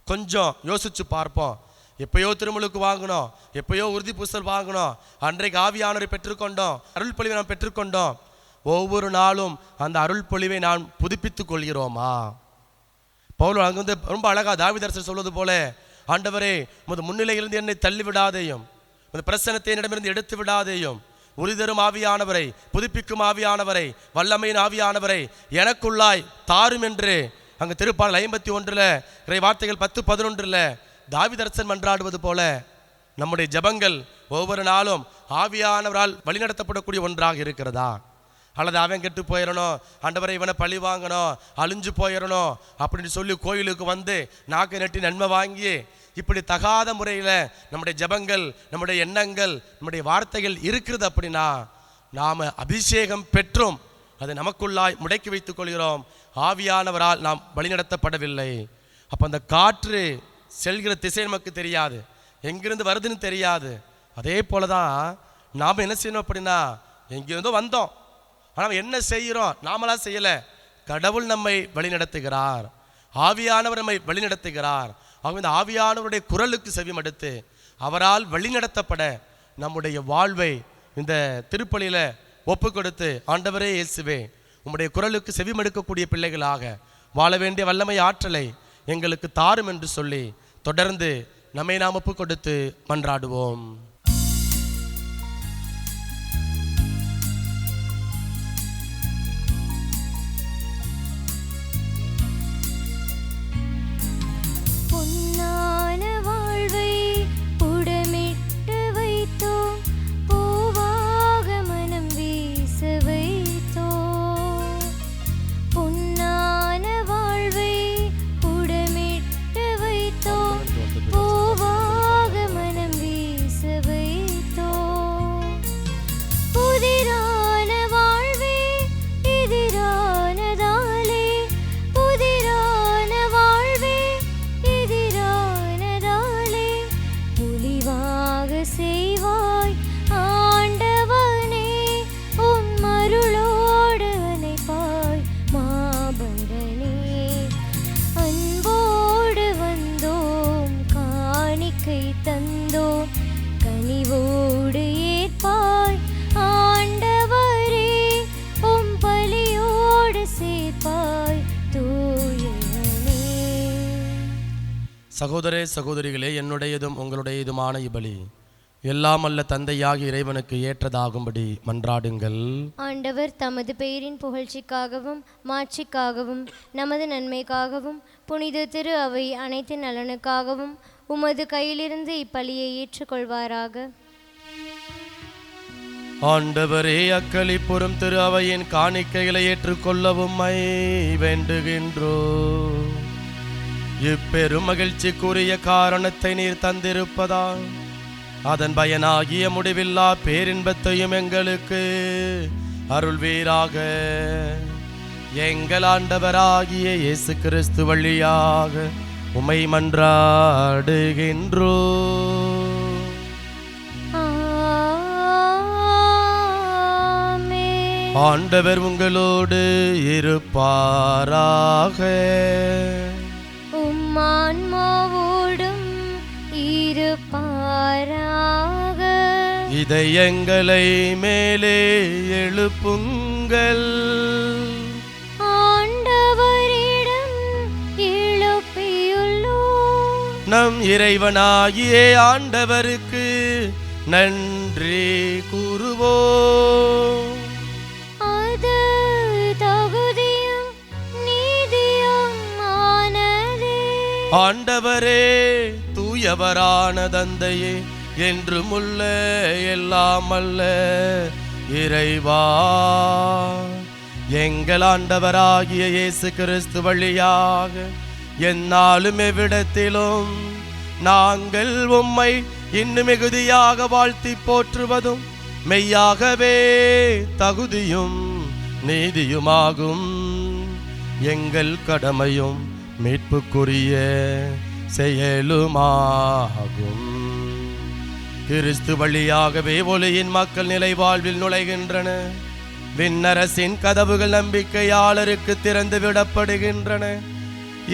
கொஞ்சம் யோசிச்சு பார்ப்போம். எப்பயோ திருமுழுக்கு வாங்கினோம், எப்பயோ உறுதி பூசல் வாங்கினோம், அன்றைக்கு ஆவியானவரை பெற்றுக்கொண்டோம், அருள் பொழிவை நாம் பெற்றுக்கொண்டோம். ஒவ்வொரு நாளும் அந்த அருள் பொழிவை நாம் புதுப்பித்துக் கொள்கிறோமா? பவுல் அங்கே வந்து ரொம்ப அழகா தாவீதரசர் சொல்வது போல, ஆண்டவரே உமது முன்னிலையிலிருந்து என்னை தள்ளிவிடாதேயும், உமது பிரசன்னத்தை என்னிடமிருந்து எடுத்து விடாதேயும், உரிதரும் ஆவியானவரை, புதுப்பிக்கும் ஆவியானவரை, வல்லமையின் ஆவியானவரை எனக்குள்ளாய் தாரும் என்று அங்கே திருப்பாடல் 51 இறை வார்த்தைகள் 10-11 தாவீதரசன் மன்றாடுவது போல நம்முடைய ஜெபங்கள் ஒவ்வொரு நாளும் ஆவியானவரால் வழிநடத்தப்படக்கூடிய ஒன்றாக இருக்கிறதா? அல்லது அவன் கெட்டு போயிடணும், ஆண்டவரை இவனை பழி வாங்கணும், அழிஞ்சு போயிடணும் அப்படின்னு சொல்லி கோயிலுக்கு வந்து நாக்கை நட்டி நன்மை வாங்கி இப்படி தகாத முறையில் நம்முடைய ஜெபங்கள், நம்முடைய எண்ணங்கள், நம்முடைய வார்த்தைகள் இருக்கிறது அப்படின்னா நாம் அபிஷேகம் பெற்றும் அதை நமக்குள்ளாய் முடக்கி வைத்துக் கொள்கிறோம். ஆவியானவரால் நாம் வழிநடத்தப்படவில்லை. அப்போ அந்த காற்று செல்கிற திசை நமக்கு தெரியாது, எங்கிருந்து வருதுன்னு தெரியாது. அதே போல தான் நாம் என்ன செய்யணும் அப்படின்னா, எங்கிருந்தோ வந்தோம், ஆனால் என்ன செய்கிறோம், நாமளா செய்யலை, கடவுள் நம்மை வழிநடத்துகிறார், ஆவியானவர் நம்மை வழிநடத்துகிறார். ஆக இந்த ஆவியானவருடைய குரலுக்கு செவிமடுத்து அவரால் வழிநடத்தப்பட நம்முடைய வாழ்வை இந்த திருப்பலியில் ஒப்பு கொடுத்து, ஆண்டவரே இயேசுவே உம்முடைய குரலுக்கு செவிமடுக்கக்கூடிய பிள்ளைகளாக வாழ வேண்டிய வல்லமை ஆற்றலை எங்களுக்கு தாரும் என்று சொல்லி தொடர்ந்து நம்மை நாம் ஒப்பு கொடுத்து மன்றாடுவோம். பொன்னான வாழ்வை புடமிட்டு வைத்தோம், பூவாக மனம் வீச வைத்தோம். பொன்னான வாழ்வை புடமிட்டு வைத்தோம், பூவாக மனம் வீச வைத்தோம். புதிரான வாழ்வே எதிரானதாலே, புதிரான வாழ்வே எதிரானதாலே, புலிவாக செய்வாய் ஆண்டவனே, உன் மருளோடு அணைப்பாய் மாபரனே. அன்போடு வந்தோம், காணிக்கை தந்தோம், கனிவோடு ஏற்பாய் ஆண்டவரே, உம் பலியோடு சேர்ப்பாய் தூயனே. சகோதரே சகோதரிகளே, என்னுடையதும் உங்களுடையதுமான இபலி எல்லாம் அல்ல தந்தையாகி இறைவனுக்கு ஏற்றதாகும்படி மன்றாடுங்கள். ஆண்டவர் தமது பெயரின் புகழ்ச்சிக்காகவும் மாட்சிக்காகவும் நமது நன்மைக்காகவும் புனித திரு அவை அனைத்து நலனுக்காகவும் உமது கையிலிருந்து இப்பலியை ஏற்றுக்கொள்வாராக. ஆண்டவரே, அக்களிப்புறும் திரு அவையின் காணிக்கைகளை ஏற்றுக்கொள்ளவும் வேண்டுகின்றோ. இப்பெரும் மகிழ்ச்சிக்குரிய காரணத்தை நீர் தந்திருப்பதால் அதன் பயனாகிய முடிவில்லா பேரின்பத்தையும் எங்களுக்கு அருள்வீராக. எங்கள் ஆண்டவராகிய இயேசு கிறிஸ்து வழியாக உம்மை மன்றாடுகின்றோ. ஆமென். ஆண்டவர் உங்களோடு இருப்பாராக. உம் ஆன்மாவோடும் இருப்பாராக. இதயங்களை மேலே எழுப்புங்கள். ஆண்டவரிடம் எழுப்பியுள்ளோம். நம் இறைவனாகிய ஆண்டவருக்கு நன்றி கூறுவோம். அது தகுதியும் நீதியுமானதே. ஆண்டவரே தூயவரான தந்தையே என்றும் உள்ள எல்லாம் அல்ல இறைவா, எங்கள் ஆண்டவராகிய இயேசு கிறிஸ்து வழியாக எந்நாளும் எவ்விடத்திலும் நாங்கள் உம்மை இன்னும் மிகுதியாக வாழ்த்தி போற்றுவதும் மெய்யாகவே தகுதியும் நீதியுமாகும். எங்கள் கடமையும் மீட்புக்குரிய செயலுமாகும். கிறிஸ்து வழியாகவே ஒளியின் மக்கள் நிலை வாழ்வில் நுழைகின்றன. விண்ணரசின் கதவுகள் நம்பிக்கையாளருக்கு திறந்து விடப்படுகின்றன.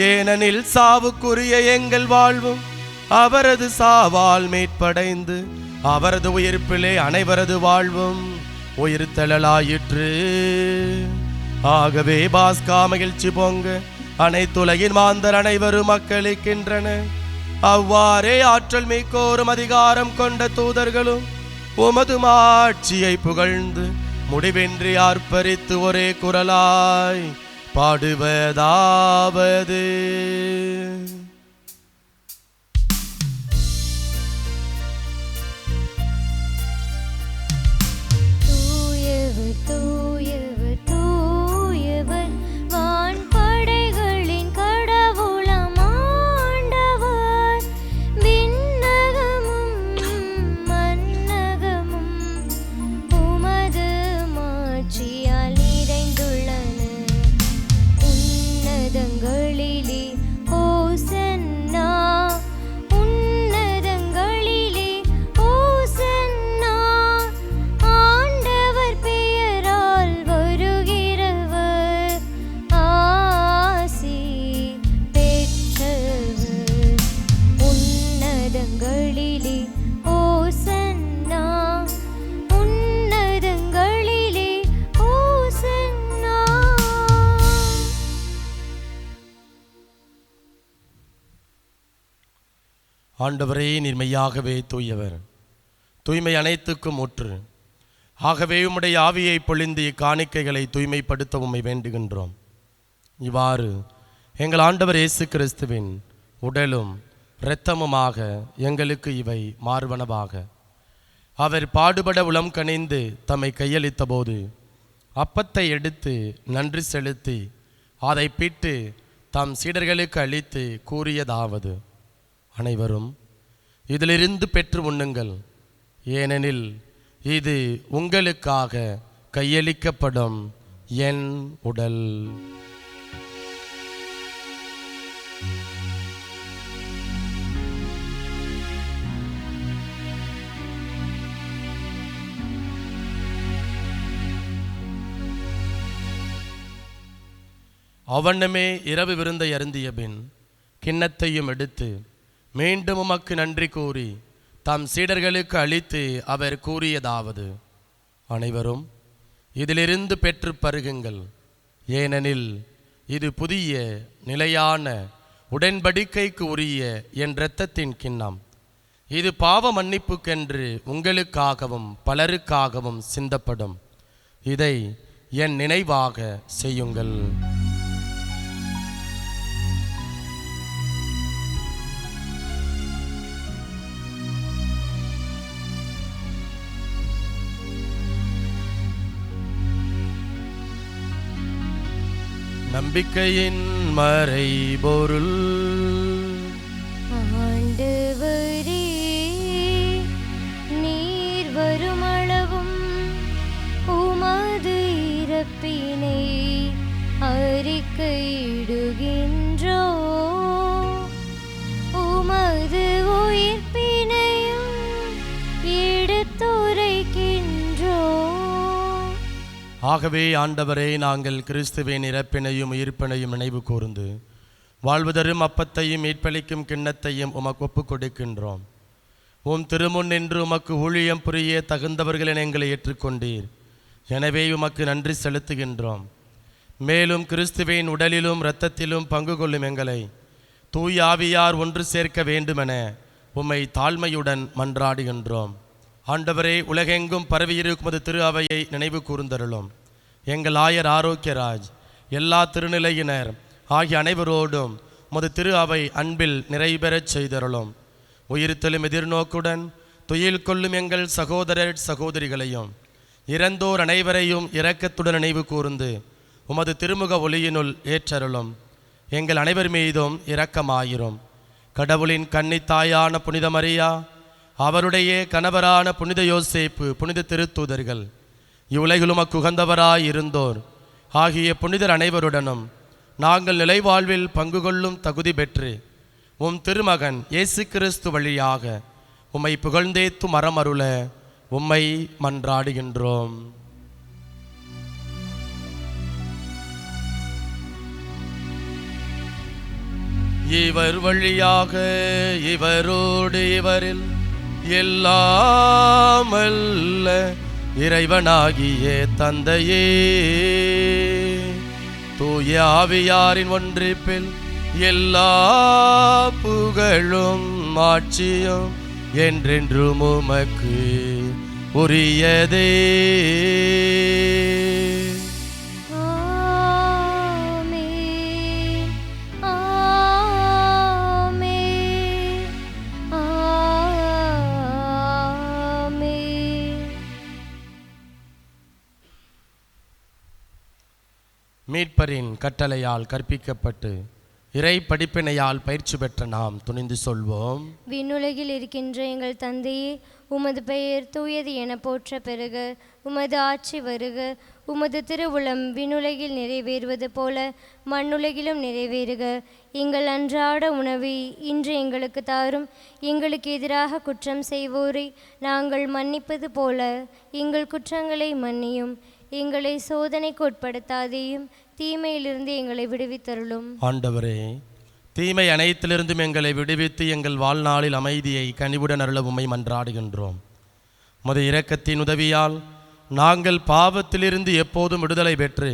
ஏனெனில் சாவுக்குரிய எங்கள் வாழ்வும் அவரது சாவால் மீட்படைந்து அவரது உயிர்ப்பிலே அனைவரது வாழ்வும் உயிர்த்தெழலாயிற்று. ஆகவே பாஸ்கா மகிழ்ச்சி பொங்க அனைத்துலகின் மாந்தர் அனைவரும் மக்களிக்கின்றன. அவ்வாறே ஆற்றல் மிக்கோரும் அதிகாரம் கொண்ட தூதர்களும் உமது மாட்சியை புகழ்ந்து முடிவின்றி ஆர்ப்பரித்து ஒரே குரலாய் பாடுவதாவது: தூயவர் தூயவர் தூயவர் வான்படைகளின் கடவுளாம் ஆண்டவர். விண்ணகமும் மண்ணகமும் உமது மாட்சியால் நிறைந்துள்ளன. உன்னதங்களிலே ஓசன்னா, உன்னதங்களிலே ஓசன்னா. ஆண்டவர் பெயரால் வருகிறவர் ஆசி பெற்றவர். உன்னதங்களிலே ஓசன்னா, உன்னதங்களிலே ஓசன்னா. ஆண்டவரே நீர் மெய்யாகவே தூயவர், தூய்மை அனைத்துக்கும் ஊற்று. ஆகவே உம்முடைய ஆவியை பொழிந்து இக்காணிக்கைகளை தூய்மைப்படுத்த உம்மை வேண்டுகின்றோம். இவ்வாறு எங்கள் ஆண்டவர் இயேசு கிறிஸ்துவின் உடலும் இரத்தமுமாக எங்களுக்கு இவை மாறுவனவாக. அவர் பாடுபட உளம் கனிந்து தம்மை கையளித்த போது அப்பத்தை எடுத்து நன்றி செலுத்தி அதை பிட்டு தம் சீடர்களுக்கு அளித்து கூறியதாவது: அனைவரும் இதிலிருந்து பெற்று உண்ணுங்கள், ஏனெனில் இது உங்களுக்காக கையளிக்கப்படும் என் உடல். அவனுமே இரவு விருந்தை அருந்திய பின் கிண்ணத்தையும் எடுத்து மீண்டும் உமக்கு நன்றி கூறி தம் சீடர்களுக்கு அளித்து அவர் கூறியதாவது: அனைவரும் இதிலிருந்து பெற்று பருகுங்கள், ஏனெனில் இது புதிய நிலையான உடன்படிக்கைக்கு உரிய என் இரத்தத்தின் கிண்ணம். இது பாவ மன்னிப்புக்கென்று உங்களுக்காகவும் பலருக்காகவும் சிந்தப்படும். இதை என் நினைவாக செய்யுங்கள். நம்பிக்கையின் மறைபொருள். ஆண்டவரே, நீர் வருமளவும் உமது இறப்பினை அறிக்கையிடுகின்றோ, உமது உயிர்ப்பினையும் எடுத்துரைக்கின்றோ. ஆகவே ஆண்டவரே, நாங்கள் கிறிஸ்துவின் இறப்பினையும் உயிர்ப்பினையும் நினைவு கூர்ந்து வாழ்வதரும் அப்பத்தையும் மீட்பளிக்கும் கிண்ணத்தையும் உமக்கு ஒப்புக் கொடுக்கின்றோம். உம் திருமுன் நின்று உமக்கு ஊழியம் புரிய தகுந்தவர்களை எங்களை ஏற்றுக்கொண்டீர். எனவே உமக்கு நன்றி செலுத்துகின்றோம். மேலும் கிறிஸ்துவின் உடலிலும் இரத்தத்திலும் பங்கு கொள்ளும் எங்களை தூய ஆவியார் ஒன்று சேர்க்க வேண்டுமென உம்மை தாழ்மையுடன் மன்றாடுகின்றோம். ஆண்டவரே, உலகெங்கும் பரவியிருக்கும் திரு அவையை நினைவு கூர்ந்தருளும். எங்கள் ஆயர் ஆரோக்கியராஜ், எல்லா திருநிலையினர் ஆகிய அனைவரோடும் உமது திரு அவை அன்பில் நிறைபெறச் செய்தருளும். உயிர்த்தெழும் எதிர்நோக்குடன் துயில் கொள்ளும் எங்கள் சகோதரர் சகோதரிகளையும் இறந்தோர் அனைவரையும் இரக்கத்துடன் நினைவு கூர்ந்து உமது திருமுக ஒளியினுள் ஏற்றருளும். எங்கள் அனைவர் மீதும் இரக்கமாயிரும். கடவுளின் கன்னித்தாயான புனித மரியா, அவருடைய கணவரான புனித யோசேப்பு, புனித திருத்தூதர்கள், இவ்வுலகிலும் அக்குகந்தவராய் இருந்தோர் ஆகிய புனிதர் அனைவருடனும் நாங்கள் நிலைவாழ்வில் பங்கு கொள்ளும் தகுதி பெற்று உம் திருமகன் இயேசு கிறிஸ்து வழியாக உம்மை புகழ்ந்தேத்து மரமருள உம்மை மன்றாடுகின்றோம். இவர் வழியாக இவரோடு இவரில் எல்லாம் அல்ல இறைவனாகிய தந்தையே, தூய ஆவியாரின் ஒன்றிப்பில் எல்லா புகழும் ஆட்சியும் என்றென்றும் உமக்கு உரியதே. ஆமென், ஆமென், ஆமென். மீட்பரின் கட்டளையால் கற்பிக்கப்பட்டு இறை படிப்பினையால் பயிற்சி பெற்ற நாம் துணிந்து சொல்வோம். விண்ணுலகில் இருக்கின்ற எங்கள் தந்தையே, உமது பெயர் தூயது என போற்ற பெறுக. உமது ஆட்சி வருக. உமது திருவுளம் விண்ணுலகில் நிறைவேறுவது போல மண்ணுலகிலும் நிறைவேறுக. எங்கள் அன்றாட உணவை இன்று எங்களுக்கு தாரும். எங்களுக்கு எதிராக குற்றம் செய்வோரை நாங்கள் மன்னிப்பது போல எங்கள் குற்றங்களை மன்னியும். எங்களை சோதனைக்கு உட்படுத்தாதேயும், தீமையிலிருந்து எங்களை விடுவித்தருளும். ஆண்டவரே, தீமை அனைத்திலிருந்தும் எங்களை விடுவித்து எங்கள் வாழ்நாளில் அமைதியை கனிவுடன் அருள உம்மை மன்றாடுகின்றோம். உமது இரக்கத்தின் உதவியால் நாங்கள் பாவத்திலிருந்து எப்போதும் விடுதலை பெற்று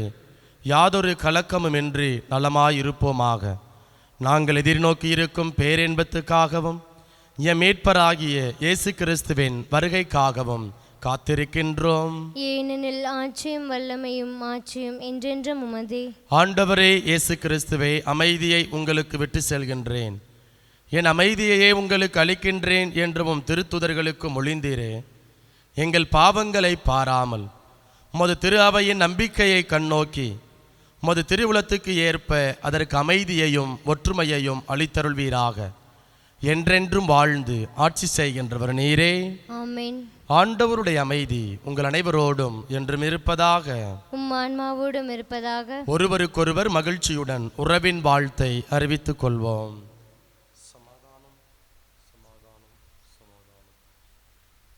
யாதொரு கலக்கமுமின்றி நலமாயிருப்போமாக. நாங்கள் எதிர்நோக்கி இருக்கும் பேரின்பத்துக்காகவும் எம் மீட்பராகிய இயேசு கிறிஸ்துவின் வருகைக்காகவும் காத்திருக்கின்றோம். ஏனெனில் ஆட்சியும் வல்லமையும் மாட்சியும் என்றென்றும் உமதே. ஆண்டவரே இயேசு கிறிஸ்துவே, அமைதியை உங்களுக்கு விட்டு செல்கின்றேன், என் அமைதியையே உங்களுக்கு அளிக்கின்றேன் என்றும் திருத்துதர்களுக்கு மொழிந்தீரே. எங்கள் பாவங்களை பாராமல் உமது திரு அவையின் நம்பிக்கையை கண்ணோக்கி உமது திருவுளத்துக்கு ஏற்ப அதற்கு அமைதியையும் ஒற்றுமையையும் அளித்தருள்வீராக. என்றென்றும் வாழ்ந்து ஆட்சி செய்கின்றவர் நீரே. ஆமென். ஆண்டவருடைய அமைதி உங்கள் அனைவரோடும் என்றும் இருப்பதாக. உம் ஆன்மாவோடும் இருப்பதாக. ஒருவருக்கொருவர் மகிழ்ச்சியுடன் உறவின் வாழ்த்தை அறிவித்துக் கொள்வோம்.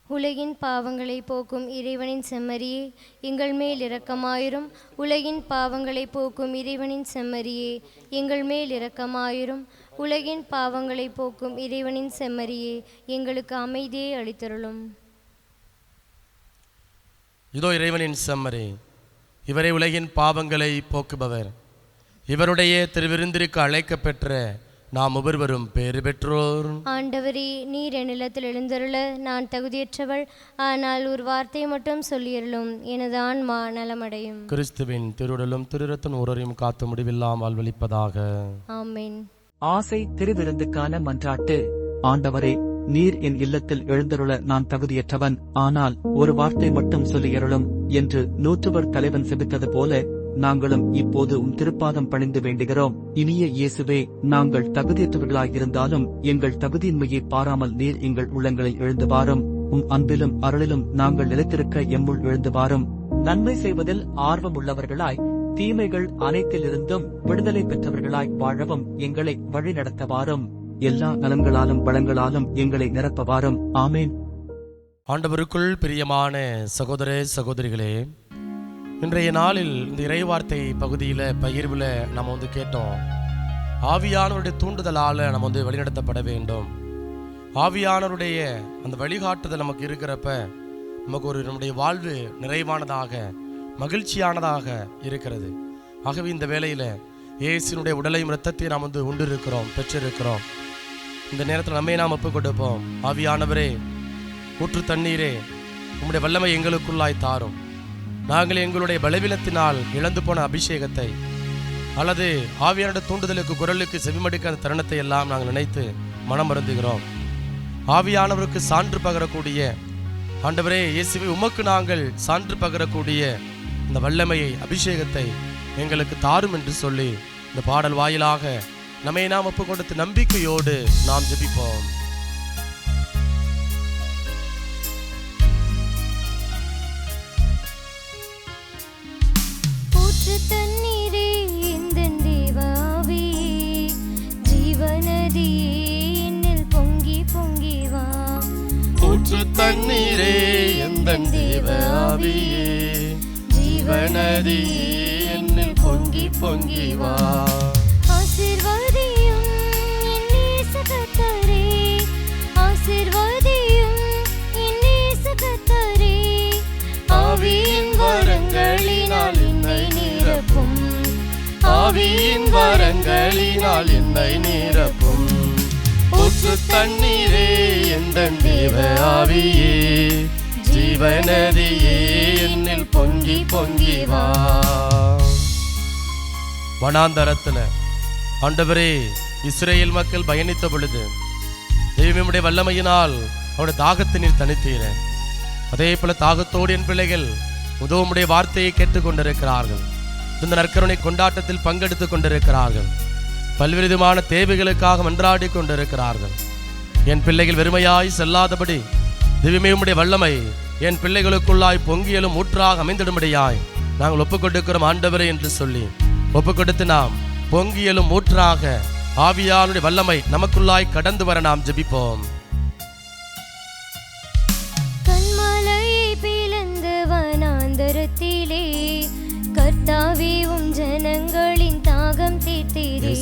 உலகின் பாவங்களை போக்கும் இறைவனின் செம்மறியே, எங்கள் மேல் இரக்கமாயிரும். உலகின் பாவங்களை போக்கும் இறைவனின் செம்மறியே, எங்கள் மேல் இரக்கமாயிரும். உலகின் பாவங்களை போக்கும் இறைவனின் செம்மறியே, எங்களுக்கு அமைதியை அளித்தருளும். இதோ இறைவனின் செம்மறி, இவரே உலகின் பாவங்களை போக்குபவர். இவருடைய திருவிருந்திற்கு அழைக்கப்பெற்ற நாம் ஒவ்வொருவரும் பேறு பெற்றோர். ஆண்டவரே, நீர் என் நிலத்தில் எழுந்தருள நான் தகுதியற்றவள். ஆனால் ஒரு வார்த்தை மட்டும் சொல்லியருளும், எனது ஆன்மா நலமடையும். கிறிஸ்துவின் திருவுடலும் திருரத்தின் ஒருவரையும் காத்து முடிவில்லாம் வாழ்வளிப்பதாக. ஆமென். ஆசை திருவிருந்துக்கான மன்றாட்டு. ஆண்டவரே, நீர் என் இல்லத்தில் எழுந்தருள நான் தகுதியற்றவன். ஆனால் ஒரு வார்த்தை மட்டும் சொல்லியருளும் என்று நூற்றுவர் தலைவன் செபித்தது போல நாங்களும் இப்போது உம் திருப்பாதம் பணிந்து வேண்டுகிறோம். இனிய இயேசுவே, நாங்கள் தகுதியற்றவர்களாயிருந்தாலும் எங்கள் தகுதியின்மையை பாராமல் நீர் எங்கள் உள்ளங்களை எழுந்து வாரும். உம் அன்பிலும் அருளிலும் நாங்கள் நிலைத்திருக்க எம்முள் எழுந்து வாரும். நன்மை செய்வதில் ஆர்வமுள்ளவர்களாய் தீமைகள் அனைத்திலிருந்தும் விடுதலை பெற்றவர்களாய் வாழவும் எங்களை வழிநடத்தவாரும். எல்லா நலன்களாலும் வளங்களாலும் எங்களை நிரப்பவாரும். ஆமேன். ஆண்டவருக்குள் பிரியமான சகோதர சகோதரிகளே, இன்றைய நாளில் இந்த இறைவார்த்தை பகுதியில் பகிர்வில் நம்ம கேட்டோம். ஆவியானவருடைய தூண்டுதலால் நம்ம வழிநடத்தப்பட வேண்டும். ஆவியானவருடைய அந்த வழிகாட்டுதல் நமக்கு இருக்கிறப்ப நமக்கு நம்முடைய வாழ்வு நிறைவானதாக மகிழ்ச்சியானதாக இருக்கிறது. ஆகவே இந்த வேளையில் இயேசுனுடைய உடலையும் இரத்தத்தையும் நாம் உண்டிருக்கிறோம், பெற்றிருக்கிறோம். இந்த நேரத்தில் நம்மை நாம் ஒப்புக் கொடுப்போம். ஆவியானவரே, ஊற்று தண்ணீரே, உம்முடைய வல்லமை எங்களுக்குள்ளாய் தாரும். நாங்கள் எங்களுடைய பலவீனத்தினால் இழந்து போன அபிஷேகத்தை அல்லது ஆவியானுடைய தூண்டுதலுக்கு குரலுக்கு செவிமடுக்க அந்த தருணத்தை எல்லாம் நாங்கள் நினைத்து மனம் வருந்துகிறோம். ஆவியானவருக்கு சான்று பகரக்கூடிய ஆண்டவரே இயேசுவே, உமக்கு நாங்கள் சான்று பகரக்கூடிய இந்த வல்லமையை, அபிஷேகத்தை எங்களுக்கு தாரும் என்று சொல்லி இந்த பாடல் வாயிலாக நம்மை நாம் ஒப்பு கொடுத்து நம்பிக்கையோடு நாம் ஜெபிப்போம். தண்ணீரே எந்தன் தேவ ஆவியே, ஜீவநதியே என்னில் பொங்கி பொங்கி வா. ஊற்று தண்ணீரே எந்தன் தேவ ஆவியே, ஜீவநதியே என்னில் பொங்கி பொங்கி வா. ஆசீர்வாதியும் என் நேச கர்த்தரே, ஆசீர்வாதியும் என் நேச கர்த்தரே, ஆவியின் வரங்களினால் என்னை நிரப்பும், ஆவியின் வரங்களினால் என்னை நிரப்பும். ஊற்று தண்ணீரே எந்தன் தேவ ஆவியே, ஜீவநதியே என்னில் பொங்கி பொங்கி வா. வனாந்தரத்துல ஆண்டவரே இஸ்ரேல் மக்கள் பயணித்த பொழுது தெய்வமுடைய வல்லமையினால் அவருடைய தாகத்தை நீர் தனித்தீரேன். அதே போல தாகத்தோடு என் பிள்ளைகள் உதவுமுடைய வார்த்தையை கேட்டுக்கொண்டிருக்கிறார்கள். இந்த நற்கருணை கொண்டாட்டத்தில் பங்கெடுத்துக் கொண்டிருக்கிறார்கள். பல்வேறு விதமான தேவைகளுக்காக மன்றாடி கொண்டிருக்கிறார்கள். என் பிள்ளைகள் வெறுமையாய் செல்லாதபடி தெய்வமுடைய வல்லமை என் பிள்ளைகளுக்குள்ளாய் பொங்கியலும் ஊற்றாக அமைந்திடும்படியாய் நாங்கள் ஒப்புக்கொடுக்கிறோம் ஆண்டவரே என்று சொல்லி ஒப்புக்கொடுத்து நாம் பொங்கியலும் ஊற்றாக ஆவியானுடைய வல்லமை நமக்குள்ளாய் கடந்து வர நாம் ஜெபிப்போம். கண்மலையை பிளந்து வனாந்தரத்திலே கர்த்தாவே உம் ஜனங்களின் தாகம் தீர்த்தீரே.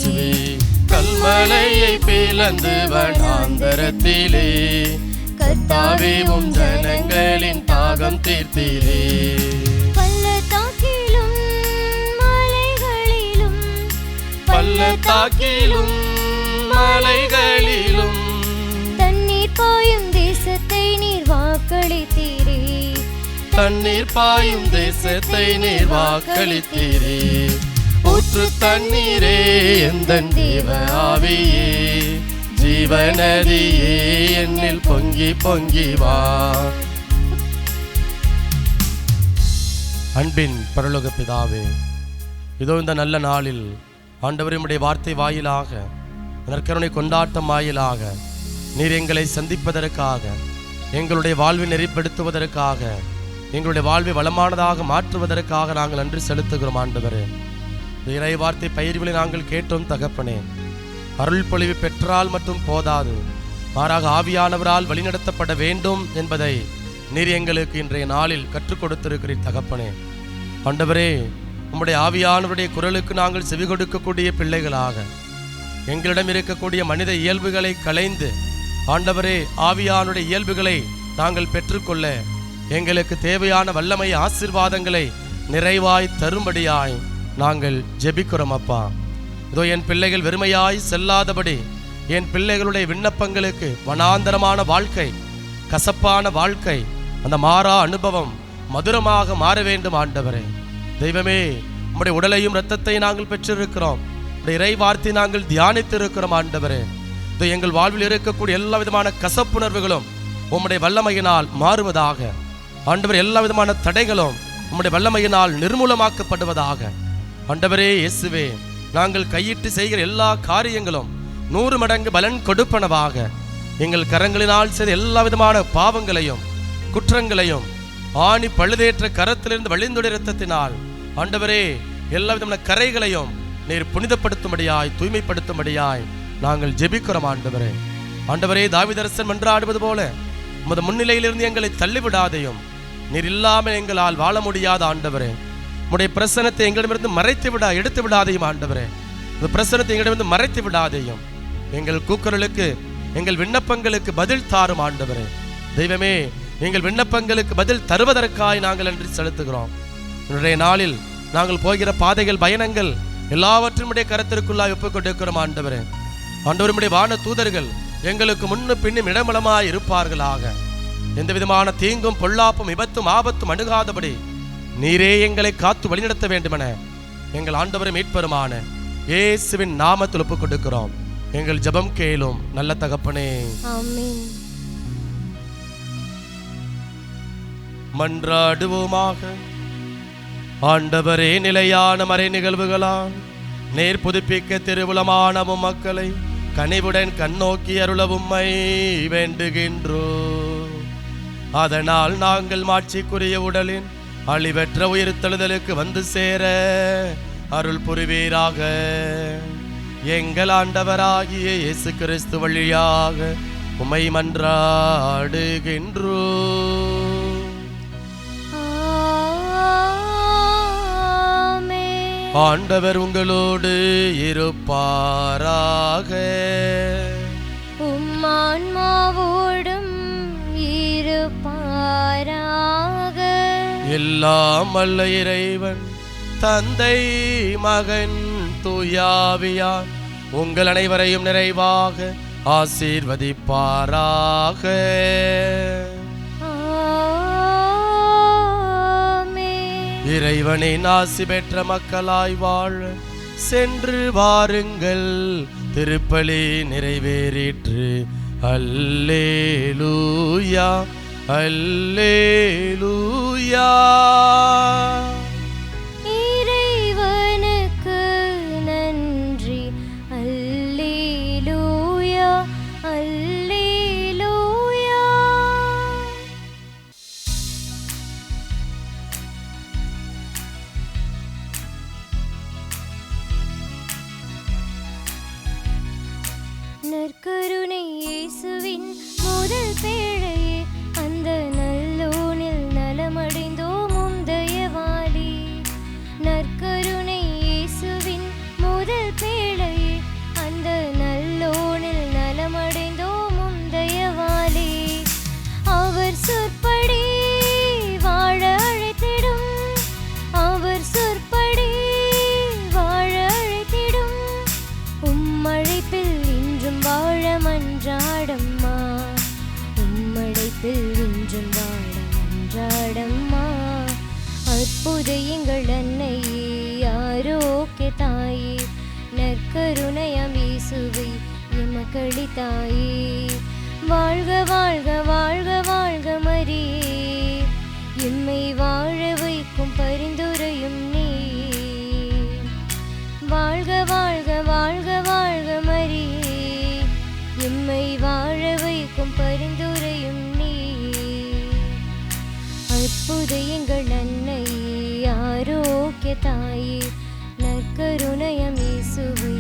கல்மலையை பிளந்து வனாந்தரத்திலே கர்த்தாவே உம் ஜனங்களின் தாகம் தீர்த்தீரே. பள்ளத்தாக்கிலும் மலைகளிலும், பள்ளத்தாக்கிலும் மலைகளிலும் தண்ணீர் பாயும் தேசத்தை நீர் வாக்களித்தீரே, தண்ணீர் பாயும் தேசத்தை நீர் வாக்களித்தீரே. ஊற்று தண்ணீரே எந்தன் தேவ ஆவியே, ஜீவநதியே என்னில் பொங்கி பொங்கி வா. அன்பின் பரலோக பிதாவே, இதோ இந்த நல்ல நாளில் ஆண்டவரே உம்முடைய வார்த்தை வாயிலாக, நற்கருணை கொண்டாட்டம் வாயிலாக நீர் எங்களை சந்திப்பதற்காக, எங்களுடைய வாழ்வை நெறிப்படுத்துவதற்காக, எங்களுடைய வாழ்வை வளமானதாக மாற்றுவதற்காக நாங்கள் நன்றி செலுத்துகிறோம் ஆண்டவரே. இறை வார்த்தை பயிர்களை நாங்கள் கேட்டோம் தகப்பனே. அருள் பொழிவு பெற்றால் மட்டும் போதாது, மாறாக ஆவியானவரால் வழிநடத்தப்பட வேண்டும் என்பதை நீர் எங்களுக்கு இன்றைய நாளில் கற்றுக் கொடுத்திருக்கிறீர் தகப்பனே. ஆண்டவரே, உம்முடைய ஆவியானவருடைய குரலுக்கு நாங்கள் செவி கொடுக்கக்கூடிய பிள்ளைகளாக, எங்களிடம் இருக்கக்கூடிய மனித இயல்புகளை களைந்து ஆண்டவரே ஆவியானுடைய இயல்புகளை நாங்கள் பெற்றுக்கொள்ள எங்களுக்கு தேவையான வல்லமை ஆசீர்வாதங்களை நிறைவாய் தரும்படியாய் நாங்கள் ஜெபிக்கிறோம் அப்பா. இதோ என் பிள்ளைகள் வெறுமையாய் செல்லாதபடி என் பிள்ளைகளுடைய விண்ணப்பங்களுக்கு வனாந்தரமான வாழ்க்கை, கசப்பான வாழ்க்கை, அந்த மாறா அனுபவம் மதுரமாக மாற வேண்டும் ஆண்டவரே. தெய்வமே, உம்முடைய உடலையும் இரத்தத்தை நாங்கள் பெற்றிருக்கிறோம், உம்முடைய இறை வார்த்தை நாங்கள் தியானித்திருக்கிறோம் ஆண்டவரே. இதோ எங்கள் வாழ்வில் இருக்கக்கூடிய எல்லா விதமான கசப்புணர்வுகளும் உம்முடைய வல்லமையினால் மாறுவதாக ஆண்டவர். எல்லா விதமான தடைகளும் உம்முடைய வல்லமையினால் நிர்மூலமாக்கப்படுவதாக ஆண்டவரே. இயேசுவே, நாங்கள் கையிட்டு செய்கிற எல்லா காரியங்களும் 100 மடங்கு பலன் கொடுப்பனவாக எங்கள் கரங்களினால் செய்த எல்லா விதமான பாவங்களையும் குற்றங்களையும் ஆணி பழுதேற்ற கரத்திலிருந்து வழிந்துடைய இரத்தத்தினால் ஆண்டவரே எல்லா விதமான கரைகளையும் நீர் புனிதப்படுத்தும்படியாய் தூய்மைப்படுத்தும்படியாய் நாங்கள் ஜெபிக்கிறோம் ஆண்டவரே. ஆண்டவரே, தாவீதரசன் மன்றாடுவது போல உமது முன்னிலையிலிருந்து எங்களை தள்ளிவிடாதையும், நீர் இல்லாமல் எங்களால் வாழ முடியாத ஆண்டவரே. உம்முடைய பிரசன்னத்தை எங்களிடமிருந்து எடுத்து விடாதையும் ஆண்டவரே. இந்த பிரசன்னத்தை எங்களிடமிருந்து மறைத்து விடாதையும், எங்கள் கூக்குரலுக்கு எங்கள் விண்ணப்பங்களுக்கு பதில் தாரும் ஆண்டவரே. தெய்வமே, எங்கள் விண்ணப்பங்களுக்கு பதில் தருவதற்காய் நாங்கள் நன்றி செலுத்துகிறோம். இன்றைய நாளில் நாங்கள் போகிற பாதைகள், பயணங்கள் எல்லாவற்றும் உடைய கரத்திற்குள்ளாய் ஒப்புக் கொண்டிருக்கிறோம் ஆண்டவரே. ஆண்டவருடைய வான தூதர்கள் எங்களுக்கு முன்னும் பின்னும் இடமளமாய் இருப்பார்களாக. எந்த விதமான தீங்கும் பொல்லாப்பும் விபத்தும் ஆபத்தும் அணுகாதபடி நீரே எங்களை காத்து வழிநடத்த வேண்டுமென எங்கள் ஆண்டவரை மீட்பெருமான இயேசுவின் நாமத்தில் ஒப்புக் கொடுக்கிறோம். எங்கள் ஜெபம் கேளும் நல்ல தகப்பனே. ஆமென். மன்றாடுவோமாக. ஆண்டவரே, நிலையான மறை நிகழ்வுகளால் நேர் புதுப்பிக்க திருவுளமானவும் மக்களை கனிவுடன் கண்ணோக்கி அருளவும்மை வேண்டுகின்றோம். அதனால் நாங்கள் மாட்சிக்குரிய உடலின் அழிவற்ற உயிர்த்தெழுதலுக்கு வந்து சேர அருள் புரிவீராக. எங்கள் ஆண்டவராகிய இயேசு கிறிஸ்து வழியாக உம்மை மன்றாடுகின்றோம். ஆண்டவர் உங்களோடு இருப்பாராக. உம்மான்மாவோடும் இருப்பாராக. எல்லாம் வல்ல இறைவன் தந்தை, மகன், தூயாவியார் உங்கள் அனைவரையும் நிறைவாக ஆசீர்வதிப்பாராக. இறைவனின் ஆசி பெற்ற மக்களாய் வாழ சென்று வாருங்கள். திருப்பலி நிறைவேறிற்று. அல்லேலூயா, அல்லேலூயா. இறைவனுக்கு நன்றி. அல்லேலூயா, அல்லேலூயா. நற்கருணை இயேசுவின் முதல் பேழையே, அந்த நல்லோனில் நலமடைந்தோம் உம் தயவாலே. நற்கருணை இயேசுவின் முதல் பேழையே, அந்த நல்லோனில் நலமடைந்தோம் உம் தயவாலே. அவர் சொற்படி வாழ அழைத்திடும், அவர் சொற்படி வாழ அழைத்திடும். உம்மழைப்பில் இன்றும் வாழ மன்றாடம்மா, உம்மழைப்பில் இன்றும் வாழ மன்றாடம்மா. அற்புத எங்கள் அன்னையே, ஆரோக்கிய தாயே, நற்கருணையாம் இயேசுவை எமக்களித்தாயே. வாழ்க வாழ்க வாழ்க வாழ்க மரியே, எம்மை வாழ வைக்கும் பரிந்துரையும் நீ. வாழ்க வாழ்க வாழ்க வாழ்க மரியே, எம்மை வாழ வைக்கும் பரிந்துரையும் நீ. அற்புத எங்கள் அன்னையே, ஆரோக்கிய தாயே, நற்கருணையாம் இயேசுவை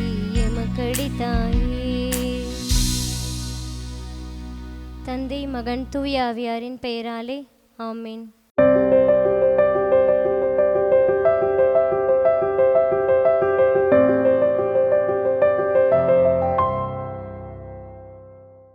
எமக்களித்தாயே. தந்தை, மகன், தூய ஆவியாரின் பெயராலே ஆமென்.